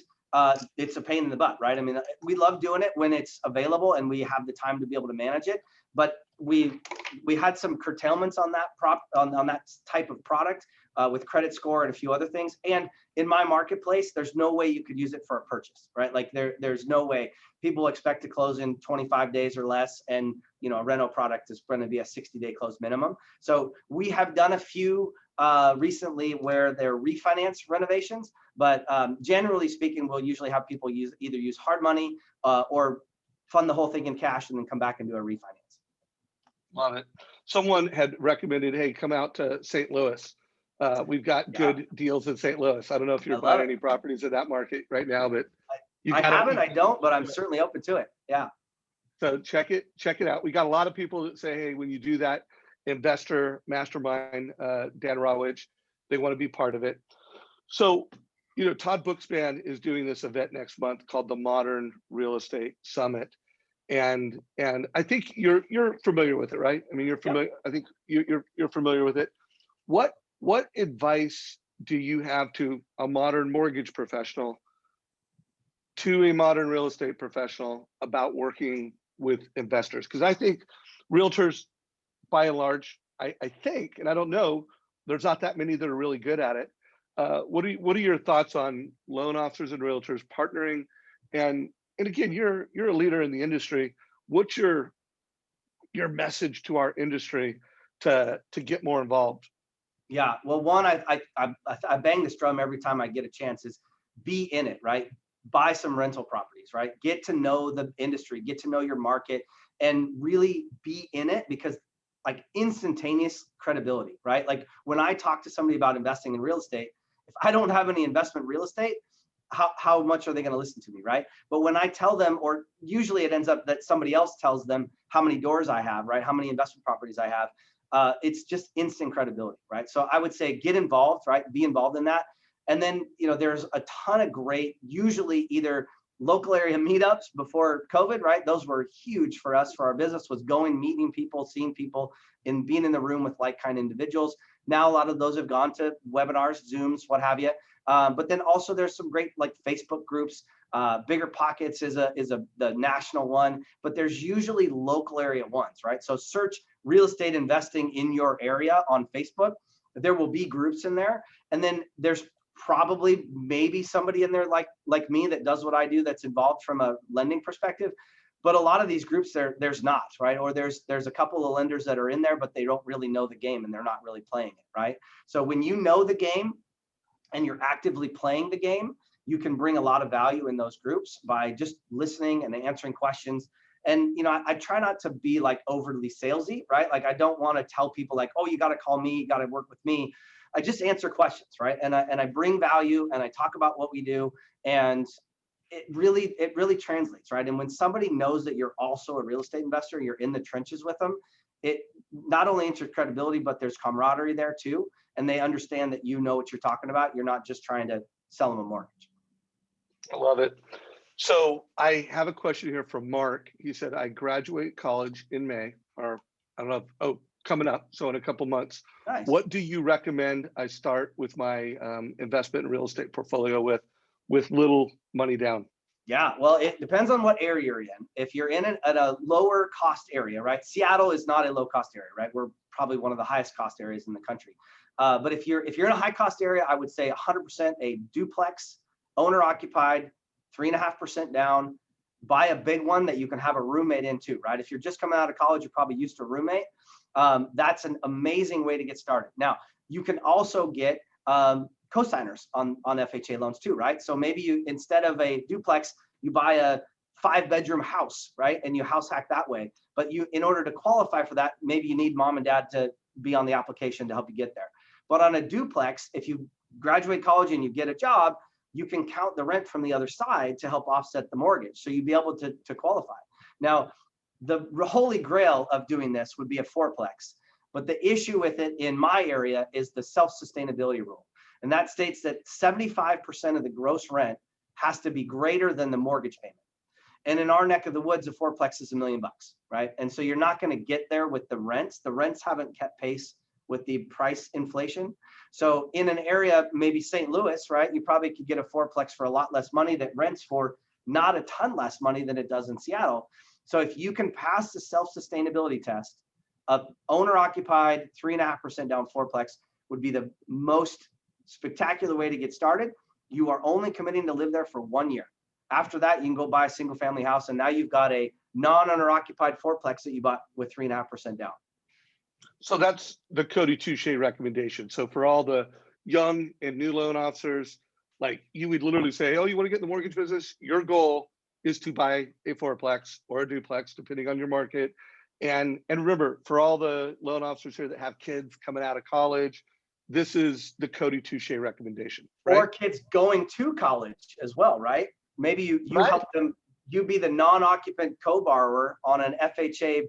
it's a pain in the butt, right? I mean, we love doing it when it's available and we have the time to be able to manage it. But we had some curtailments on that on that type of product with credit score and a few other things. And in my marketplace, there's no way you could use it for a purchase, right? Like there's no way. People expect to close in 25 days or less, and a Reno product is going to be a 60-day close minimum. So we have done a few recently where they're refinance renovations, But generally speaking, we'll usually have people either use hard money or fund the whole thing in cash and then come back and do a refinance. Love it. Someone had recommended, hey, come out to St. Louis. We've got good deals in St. Louis. I don't know if you're buying any properties in that market right now, but I haven't, I don't, but I'm certainly open to it. Yeah. So check it out. We got a lot of people that say, hey, when you do that investor mastermind, Dan Rawich, they want to be part of it. So, you know, Todd Bookspan is doing this event next month called the Modern Real Estate Summit. And I think you're familiar with it, right? I mean, you're familiar. Yep. I think you're familiar with it. What advice do you have to a modern mortgage professional, to a modern real estate professional about working with investors? Because I think realtors, by and large, I think, and I don't know, there's not that many that are really good at it. What are your thoughts on loan officers and realtors partnering? And again, you're a leader in the industry. What's your message to our industry to get more involved? Yeah, well, one, I bang this drum every time I get a chance, is be in it, right? Buy some rental properties, right? Get to know the industry, get to know your market, and really be in it, because like instantaneous credibility, right? Like when I talk to somebody about investing in real estate, if I don't have any investment real estate, how much are they going to listen to me, right? But when I tell them, or usually it ends up that somebody else tells them how many doors I have, right? How many investment properties I have. It's just instant credibility, right? So I would say get involved, right? Be involved in that. And then, you know, there's a ton of great, usually either local area meetups before COVID, right? Those were huge for us, for our business, was going, meeting people, seeing people, and being in the room with like-kind individuals. Now, a lot of those have gone to webinars, Zooms, what have you. But then also there's some great like Facebook groups. Bigger Pockets is the national one, but there's usually local area ones, right? So search real estate investing in your area on Facebook. There will be groups in there, and then there's probably maybe somebody in there like me that does what I do, that's involved from a lending perspective. But a lot of these groups there's not, right? Or there's a couple of lenders that are in there, but they don't really know the game and they're not really playing it, right? So when you know the game and you're actively playing the game, you can bring a lot of value in those groups by just listening and answering questions. And, you know, I try not to be like overly salesy, right? Like I don't want to tell people like, oh, you got to call me, you got to work with me. I just answer questions, right? And I bring value and I talk about what we do, and it really translates, right? And when somebody knows that you're also a real estate investor, you're in the trenches with them, it not only answers credibility, but there's camaraderie there too. And they understand that you know what you're talking about. You're not just trying to sell them a mortgage. I love it. So I have a question here from Mark. He said, I graduate college in May, or I don't know, coming up, so in a couple months. Nice. What do you recommend I start with my investment in real estate portfolio with little money down? Yeah, well, it depends on what area you're in. If you're in at a lower cost area, right? Seattle is not a low cost area, right? We're probably one of the highest cost areas in the country. But if you're in a high cost area, I would say 100% a duplex, owner occupied, 3.5% down. Buy a big one that you can have a roommate in too, right? If you're just coming out of college, you're probably used to a roommate. That's an amazing way to get started. Now, you can also get co-signers on FHA loans too, right? So maybe you, instead of a duplex, you buy a 5-bedroom house, right? And you house hack that way. But you, in order to qualify for that, maybe you need mom and dad to be on the application to help you get there. But on a duplex, if you graduate college and you get a job, you can count the rent from the other side to help offset the mortgage. So you'd be able to qualify. Now, the holy grail of doing this would be a 4-plex. But the issue with it in my area is the self-sustainability rule. And that states that 75% of the gross rent has to be greater than the mortgage payment. And in our neck of the woods, a 4-plex is $1 million, right? And so you're not going to get there with the rents. The rents haven't kept pace with the price inflation. So in an area, maybe St. Louis, right, you probably could get a 4-plex for a lot less money that rents for not a ton less money than it does in Seattle. So if you can pass the self-sustainability test, of owner-occupied, 3.5% down 4-plex would be the most spectacular way to get started. You are only committing to live there for 1 year. After that, you can go buy a single-family house, and now you've got a non-owner-occupied 4-plex that you bought with 3.5% down. So that's the Cody Touchette recommendation. So for all the young and new loan officers, Like you would literally say, oh, you want to get in the mortgage business? Your goal is to buy a fourplex or a duplex, depending on your market. And remember, for all the loan officers here that have kids coming out of college, this is the Cody Touchette recommendation, right? Or kids going to college as well, right? Maybe you Right. help them, you be the non-occupant co-borrower on an FHA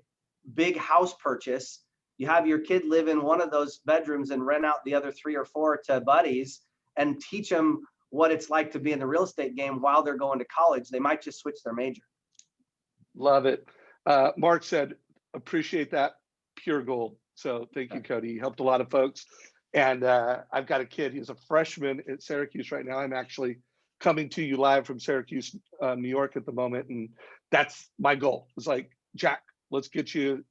big house purchase. You have your kid live in one of those bedrooms and rent out the other 3 or 4 to buddies and teach them what it's like to be in the real estate game while they're going to college. They might just switch their major. Love it. Mark said, appreciate that, pure gold. So thank you, Cody. You helped a lot of folks. And I've got a kid, he's a freshman at Syracuse right now. I'm actually coming to you live from Syracuse, New York at the moment. And that's my goal. It's like, Jack, let's get you,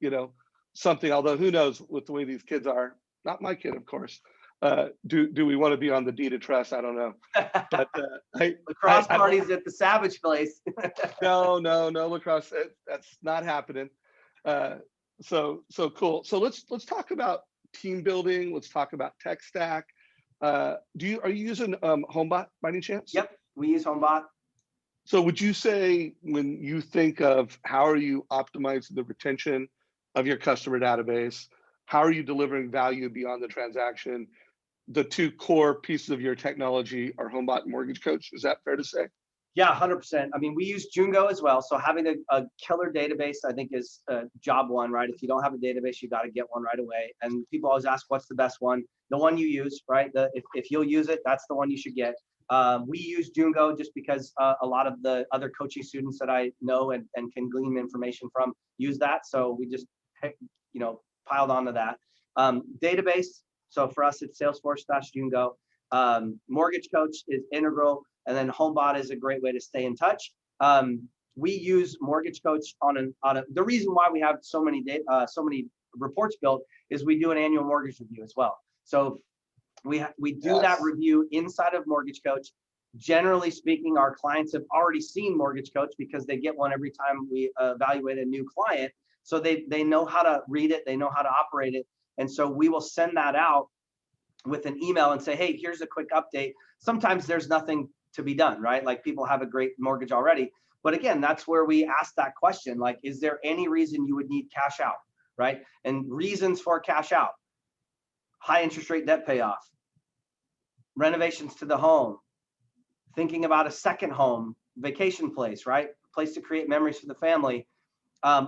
something, although who knows with the way these kids are, not my kid, of course. Do we want to be on the deed of trust? I don't know. But lacrosse parties at the Savage place. no, lacrosse. That's not happening. So cool. So let's talk about team building. Let's talk about tech stack. Are you using HomeBot by any chance? Yep, we use HomeBot. So would you say when you think of how are you optimizing the retention of your customer database, how are you delivering value beyond the transaction? The 2 core pieces of your technology are HomeBot and Mortgage Coach. Is that fair to say? Yeah, 100%. I mean, we use Jungo as well. So having a killer database, I think, is job one, right? If you don't have a database, you got to get one right away. And people always ask, what's the best one? The one you use, right? If you'll use it, that's the one you should get. We use Jungo just because a lot of the other coaching students that I know and can glean information from use that. So we just, piled onto that. Database. So for us, it's Salesforce/Jungo. Mortgage Coach is integral. And then HomeBot is a great way to stay in touch. We use Mortgage Coach the reason why we have so many reports built is we do an annual mortgage review as well. So we do that review inside of Mortgage Coach. Generally speaking, our clients have already seen Mortgage Coach because they get one every time we evaluate a new client. So they know how to read it, they know how to operate it. And so we will send that out with an email and say, hey, here's a quick update. Sometimes there's nothing to be done, right? Like people have a great mortgage already. But again, that's where we ask that question, like, is there any reason you would need cash out, right? And reasons for cash out: high interest rate debt payoff, renovations to the home, thinking about a second home, vacation place, right? Place to create memories for the family.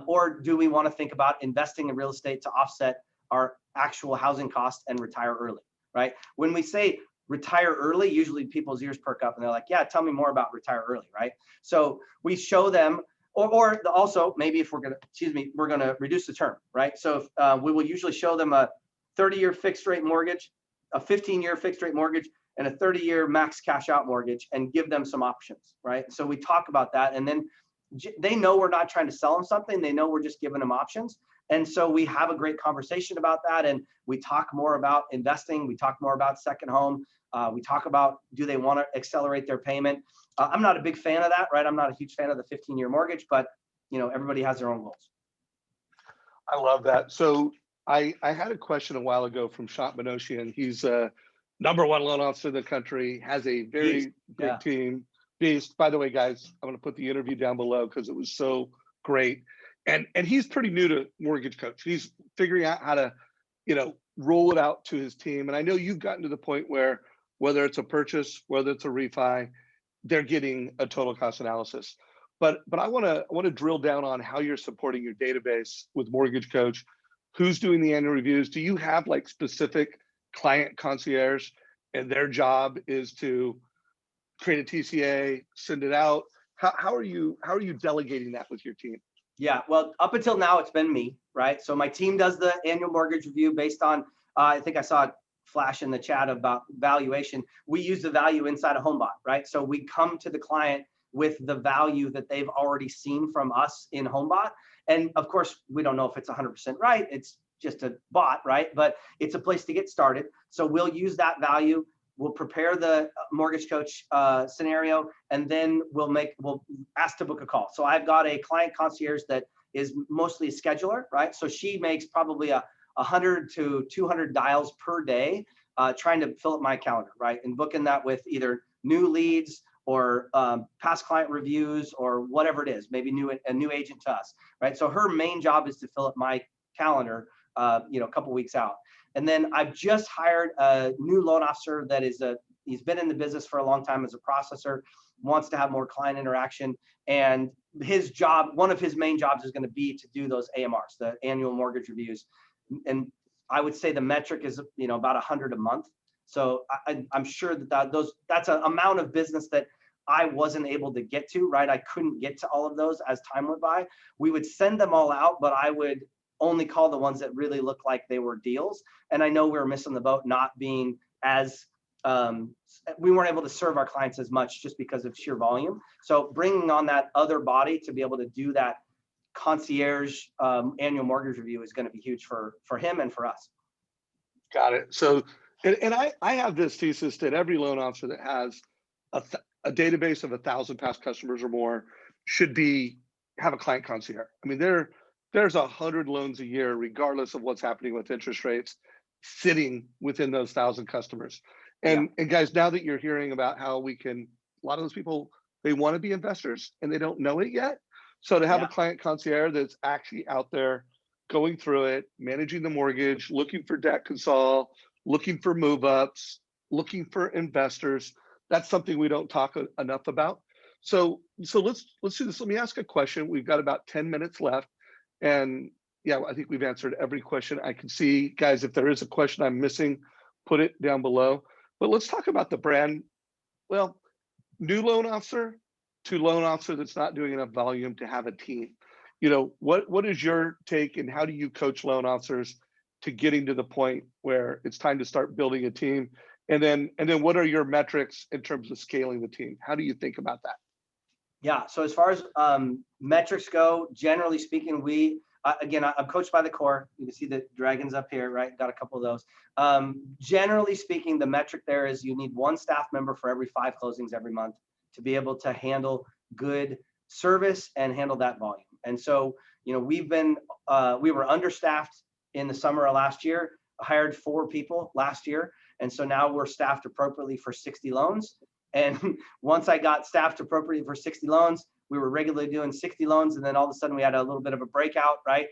Or do we want to think about investing in real estate to offset our actual housing costs and retire early, right? When we say retire early, usually people's ears perk up and they're like, yeah, tell me more about retire early, right? So we show them, or also maybe if we're gonna reduce the term, right? So we will usually show them a 30-year fixed rate mortgage, a 15-year fixed rate mortgage, and a 30-year max cash out mortgage, and give them some options, right? So we talk about that, and then they know we're not trying to sell them something. They know we're just giving them options. And so we have a great conversation about that. And we talk more about investing. We talk more about second home. We talk about, do they want to accelerate their payment? I'm not a big fan of that, right? I'm not a huge fan of the 15-year mortgage, but everybody has their own goals. I love that. So I had a question a while ago from Shant Manoshian. He's #1 loan officer in the country, has a very big team. Beast. By the way, guys, I'm going to put the interview down below because it was so great. And he's pretty new to Mortgage Coach. He's figuring out how to, roll it out to his team. And I know you've gotten to the point where whether it's a purchase, whether it's a refi, they're getting a total cost analysis. But I want to drill down on how you're supporting your database with Mortgage Coach. Who's doing the annual reviews? Do you have like specific client concierge and their job is to create a TCA, send it out? How are you delegating that with your team? Yeah, well, up until now, it's been me, right? So my team does the annual mortgage review based on, I think I saw a flash in the chat about valuation. We use the value inside of HomeBot, right? So we come to the client with the value that they've already seen from us in HomeBot. And of course, we don't know if it's 100% right. It's just a bot, right? But it's a place to get started. So we'll use that value. We'll prepare the Mortgage Coach scenario, and then we'll ask to book a call. So I've got a client concierge that is mostly a scheduler, right? So she makes probably 100 to 200 dials per day, trying to fill up my calendar, right? And booking that with either new leads or past client reviews or whatever it is, maybe a new agent to us, right? So her main job is to fill up my calendar, a couple weeks out. And then I've just hired a new loan officer that he's been in the business for a long time as a processor, wants to have more client interaction. And his job, one of his main jobs is going to be to do those AMRs, the annual mortgage reviews. And I would say the metric is, about 100 a month. So I'm sure that's an amount of business that I wasn't able to get to, right? I couldn't get to all of those as time went by. We would send them all out, but I would only call the ones that really looked like they were deals. And I know we were missing the boat, not being as, we weren't able to serve our clients as much just because of sheer volume. So bringing on that other body to be able to do that concierge annual mortgage review is going to be huge for him and for us. Got it. So, and I have this thesis that every loan officer that has a database of 1,000 past customers or more should have a client concierge. I mean, there's 100 loans a year, regardless of what's happening with interest rates, sitting within those 1,000 customers. And guys, now that you're hearing about how a lot of those people, they want to be investors and they don't know it yet. So to have a client concierge that's actually out there going through it, managing the mortgage, looking for debt consol, looking for move ups, looking for investors, that's something we don't talk enough about. So let's do this. Let me ask a question. We've got about 10 minutes left. And yeah, I think we've answered every question I can see. Guys, if there is a question I'm missing, put it down below. But let's talk about the brand. Well, new loan officer to loan officer that's not doing enough volume to have a team. What is your take, and how do you coach loan officers to getting to the point where it's time to start building a team? And then what are your metrics in terms of scaling the team? How do you think about that? Yeah. So as far as metrics go, generally speaking, I'm coached by the core. You can see the dragons up here, right? Got a couple of those. Generally speaking, the metric there is you need one staff member for every 5 closings every month to be able to handle good service and handle that volume. And so, we were understaffed in the summer of last year, hired 4 people last year. And so now we're staffed appropriately for 60 loans. And once I got staffed appropriately for 60 loans, we were regularly doing 60 loans. And then all of a sudden we had a little bit of a breakout, right?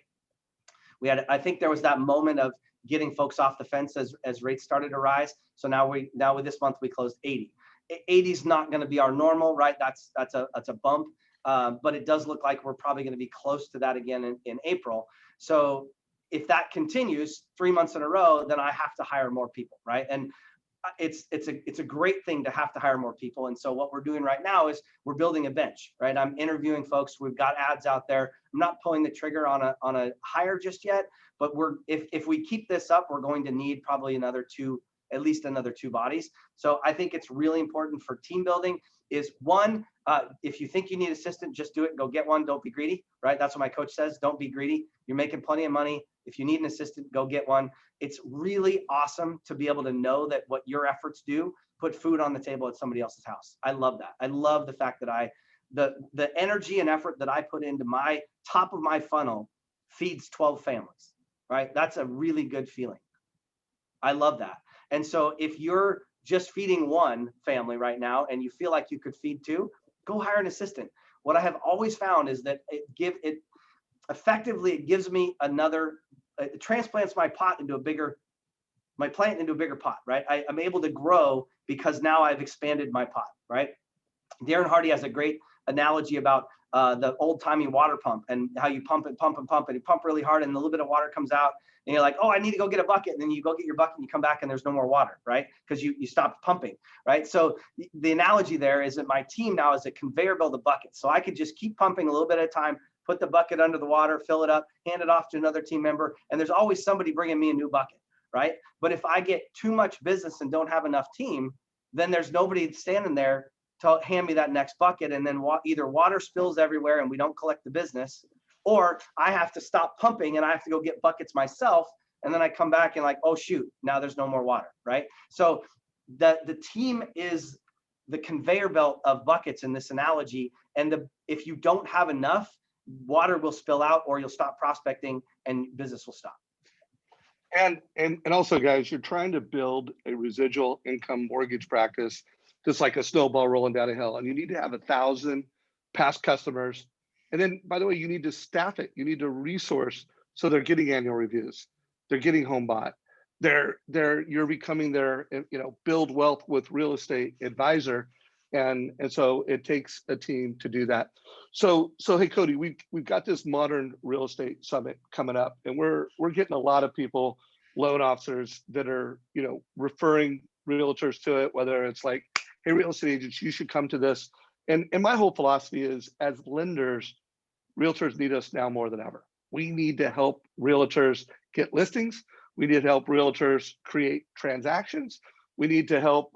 I think there was that moment of getting folks off the fence as rates started to rise. So now with this month, we closed 80. 80 is not going to be our normal, right? That's a bump. But it does look like we're probably going to be close to that again in April. So if that continues 3 months in a row, then I have to hire more people, right? And it's a great thing to have to hire more people. And so what we're doing right now is we're building a bench, right? I'm interviewing folks. We've got ads out there. I'm not pulling the trigger on a hire just yet, but if we keep this up, we're going to need probably at least another 2 bodies. So I think it's really important for team building is one, if you think you need assistant, just do it. Go get one. Don't be greedy, right? That's what my coach says. Don't be greedy. You're making plenty of money. If you need an assistant, go get one. It's really awesome to be able to know that what your efforts do put food on the table at somebody else's house. I love that. I love the fact that the energy and effort that I put into my top of my funnel feeds 12 families, right? That's a really good feeling. I love that. And so if you're just feeding 1 family right now and you feel like you could feed 2, go hire an assistant. What I have always found is that it gives me it transplants my plant into a bigger pot, right? I'm able to grow because now I've expanded my pot, right? Darren Hardy has a great analogy about the old timey water pump and how you pump and you pump really hard and a little bit of water comes out and you're like, oh, I need to go get a bucket. And then you go get your bucket and you come back and there's no more water, right? Because you stopped pumping, right? So the analogy there is that my team now is a conveyor belt of buckets. So I could just keep pumping a little bit at a time, put the bucket under the water, fill it up, hand it off to another team member. And there's always somebody bringing me a new bucket, right? But if I get too much business and don't have enough team, then there's nobody standing there to hand me that next bucket. And then either water spills everywhere and we don't collect the business, or I have to stop pumping and I have to go get buckets myself. And then I come back and like, oh shoot, now there's no more water, right? So the team is the conveyor belt of buckets in this analogy. And if you don't have enough, water will spill out or you'll stop prospecting and business will stop. And also, guys, you're trying to build a residual income mortgage practice just like a snowball rolling down a hill. And you need to have 1,000 past customers. And then, by the way, you need to staff it. You need to resource so they're getting annual reviews, they're getting home bought, you're becoming their, build wealth with real estate advisor. And so it takes a team to do that. So hey, Cody, we've got this modern real estate summit coming up, and we're getting a lot of people, loan officers that are, referring realtors to it, whether it's like, hey, real estate agents, you should come to this. And my whole philosophy is, as lenders, realtors need us now more than ever. We need to help realtors get listings. We need to help realtors create transactions. We need to help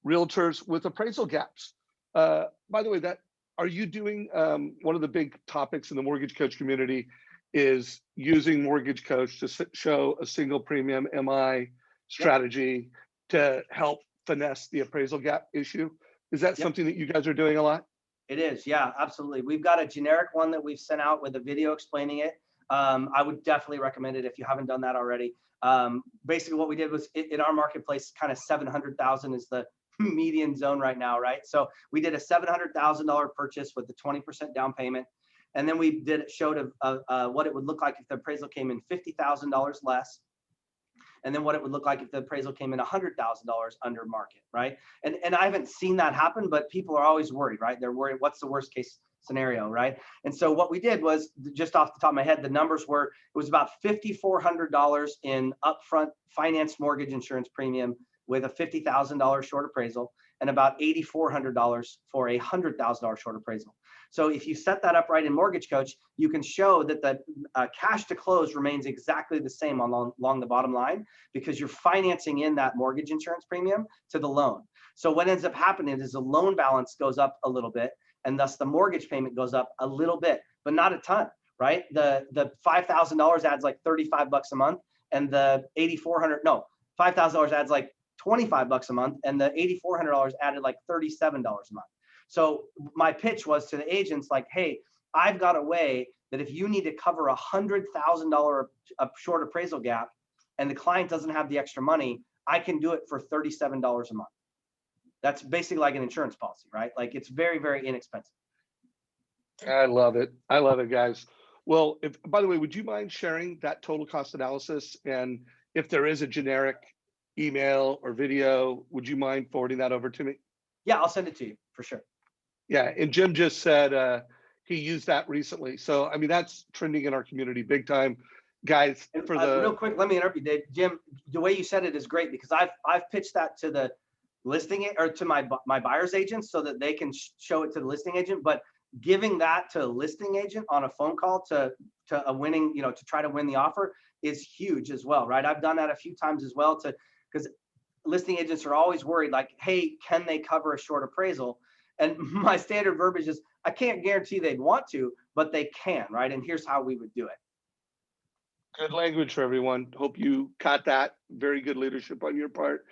realtors with appraisal gaps. By the way, are you doing, one of the big topics in the mortgage coach community is using mortgage coach to show a single premium MI strategy to help finesse the appraisal gap issue? Is that something that you guys are doing a lot? It is, yeah, absolutely. We've got a generic one that we've sent out with a video explaining it. I would definitely recommend it if you haven't done that already. Basically what we did was in our marketplace, kind of 700,000 is the median zone right now, right? So we did a $700,000 purchase with the 20% down payment. And then we showed what it would look like if the appraisal came in $50,000 less. And then what it would look like if the appraisal came in $100,000 under market, right? And I haven't seen that happen, but people are always worried, right? They're worried, what's the worst case scenario, right? And so what we did was, just off the top of my head, the numbers were, it was about $5,400 in upfront finance mortgage insurance premium with a $50,000 short appraisal, and about $8,400 for a $100,000 short appraisal. So if you set that up right in Mortgage Coach, you can show that the cash to close remains exactly the same along the bottom line, because you're financing in that mortgage insurance premium to the loan. So what ends up happening is the loan balance goes up a little bit, and thus the mortgage payment goes up a little bit, but not a ton, right? The $5,000 adds like 35 bucks a month, and the $5,000 adds like 25 bucks a month, and the $8,400 added like $37 a month. So my pitch was to the agents like, hey, I've got a way that if you need to cover $100,000 short appraisal gap and the client doesn't have the extra money, I can do it for $37 a month. That's basically like an insurance policy, right? Like, it's very, very inexpensive. I love it. I love it, guys. Well, by the way, would you mind sharing that total cost analysis? And if there is a generic email or video, would you mind forwarding that over to me? Yeah, I'll send it to you for sure. Yeah, and Jim just said he used that recently. So, I mean, that's trending in our community big time, guys. And, for the real quick, let me interrupt you, Dave. Jim, the way you said it is great, because I've pitched that to the listing or to my buyer's agents so that they can show it to the listing agent. But giving that to a listing agent on a phone call to a winning, to try to win the offer is huge as well, right? I've done that a few times as well, because listing agents are always worried, like, hey, can they cover a short appraisal? And my standard verbiage is, I can't guarantee they'd want to, but they can, right? And here's how we would do it. Good language for everyone. Hope you caught that. Very good leadership on your part.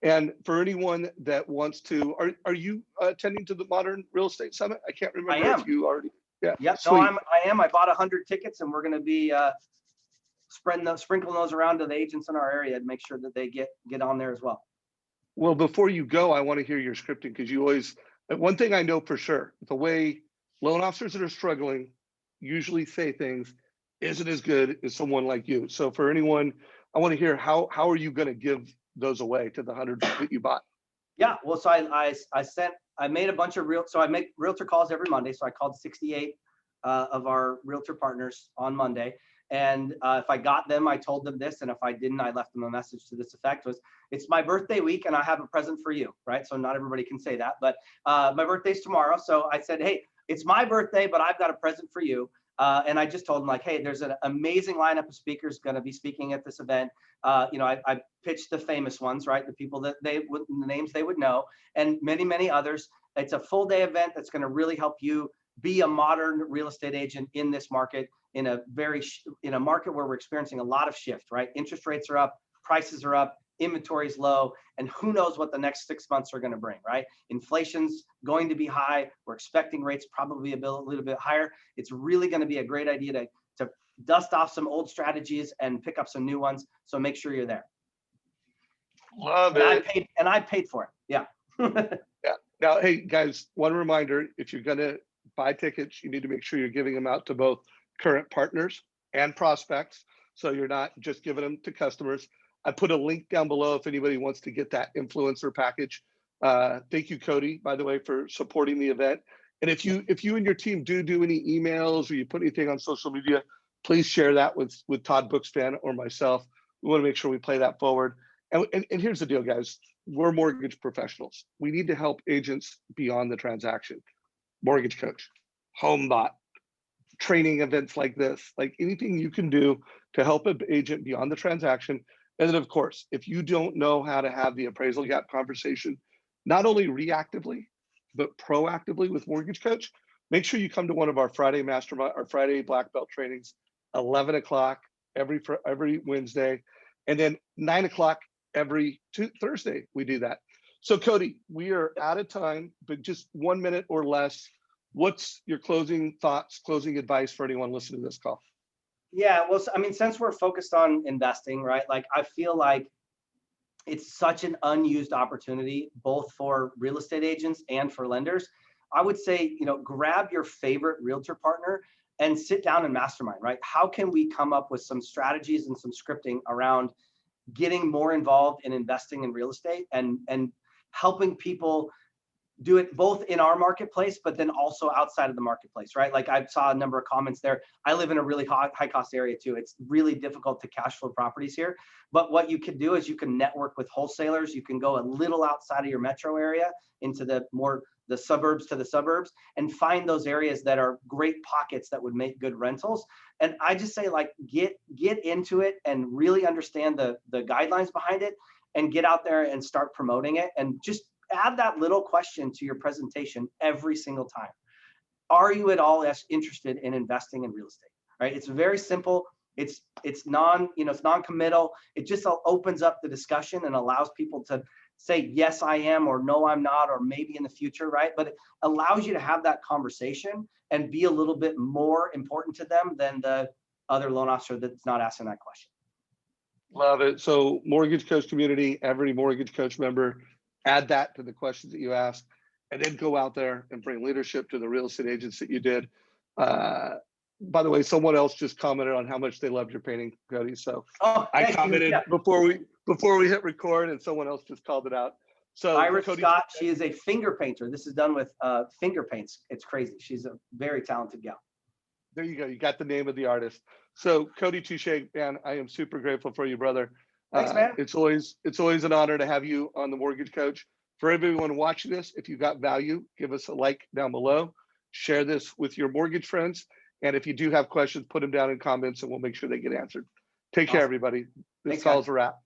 And for anyone that wants to, are you attending to the Modern Real Estate Summit? I can't remember if you already. Yeah. Yep. Sweet. No, I am. I bought 100 tickets, and we're going to be sprinkling those around to the agents in our area and make sure that they get on there as well. Well, before you go, I want to hear your scripting, because you always, one thing I know for sure, the way loan officers that are struggling usually say things isn't as good as someone like you. So for anyone, I want to hear how are you going to give those away to the 100 that you bought? Yeah. Well, so I made a bunch of I make realtor calls every Monday. So I called 68 of our realtor partners on Monday. And if I got them, I told them this. And if I didn't, I left them a message to this effect: was, it's my birthday week and I have a present for you, right? So not everybody can say that, but my birthday's tomorrow. So I said, hey, it's my birthday, but I've got a present for you. And I just told them, like, hey, there's an amazing lineup of speakers going to be speaking at this event. I pitched the famous ones, right? The people that the names they would know, and many, many others. It's a full day event that's going to really help you be a modern real estate agent in this market, in a market where we're experiencing a lot of shift, right? Interest rates are up, prices are up, inventory is low, and who knows what the next 6 months are going to bring, right? Inflation's going to be high. We're expecting rates probably a little bit higher. It's really going to be a great idea to dust off some old strategies and pick up some new ones. So make sure you're there. Love it. I paid for it. Yeah. Yeah. Now, hey guys, one reminder: if you're going to buy tickets, you need to make sure you're giving them out to both current partners and prospects. So you're not just giving them to customers. I put a link down below if anybody wants to get that influencer package. Thank you, Cody, by the way, for supporting the event. And if you and your team do any emails or you put anything on social media, please share that with Todd Bookspan or myself. We want to make sure we play that forward. And here's the deal, guys. We're mortgage professionals. We need to help agents beyond the transaction. Mortgage coach, home bot, training events like this, like anything you can do to help an agent beyond the transaction. And then, of course, if you don't know how to have the appraisal gap conversation, not only reactively, but proactively with Mortgage Coach, make sure you come to one of our Friday mastermind, our Friday black belt trainings, 11 o'clock every Wednesday, and then 9 o'clock every Thursday. We do that. So Cody, we are out of time, but just 1 minute or less. What's your closing thoughts, closing advice for anyone listening to this call? Yeah, well, I mean, since we're focused on investing, right? Like, I feel like it's such an unused opportunity, both for real estate agents and for lenders. I would say, grab your favorite realtor partner and sit down and mastermind, right? How can we come up with some strategies and some scripting around getting more involved in investing in real estate and helping people do it both in our marketplace, but then also outside of the marketplace, right? Like, I saw a number of comments there. I live in a really high cost area too. It's really difficult to cash flow properties here. But what you can do is you can network with wholesalers. You can go a little outside of your metro area into the suburbs to the suburbs and find those areas that are great pockets that would make good rentals. And I just say, like, get into it and really understand the guidelines behind it and get out there and start promoting it, and just add that little question to your presentation every single time. Are you at all interested in investing in real estate? Right? It's very simple. It's non-committal. It just opens up the discussion and allows people to say, yes, I am, or no, I'm not, or maybe in the future, right? But it allows you to have that conversation and be a little bit more important to them than the other loan officer that's not asking that question. Love it. So Mortgage Coach community, every Mortgage Coach member, add that to the questions that you ask, and then go out there and bring leadership to the real estate agents that you did. By the way, someone else just commented on how much they loved your painting, Cody. So I commented before we hit record, and someone else just called it out. So Iris Cody Scott, she is a finger painter. This is done with finger paints. It's crazy. She's a very talented gal. There you go. You got the name of the artist. So Cody Touchette, man, I am super grateful for you, brother. Thanks, man. It's always an honor to have you on the Mortgage Coach. For everyone watching this, if you got value, give us a like down below. Share this with your mortgage friends. And if you do have questions, put them down in comments and we'll make sure they get answered. Take care, everybody. This call's a wrap.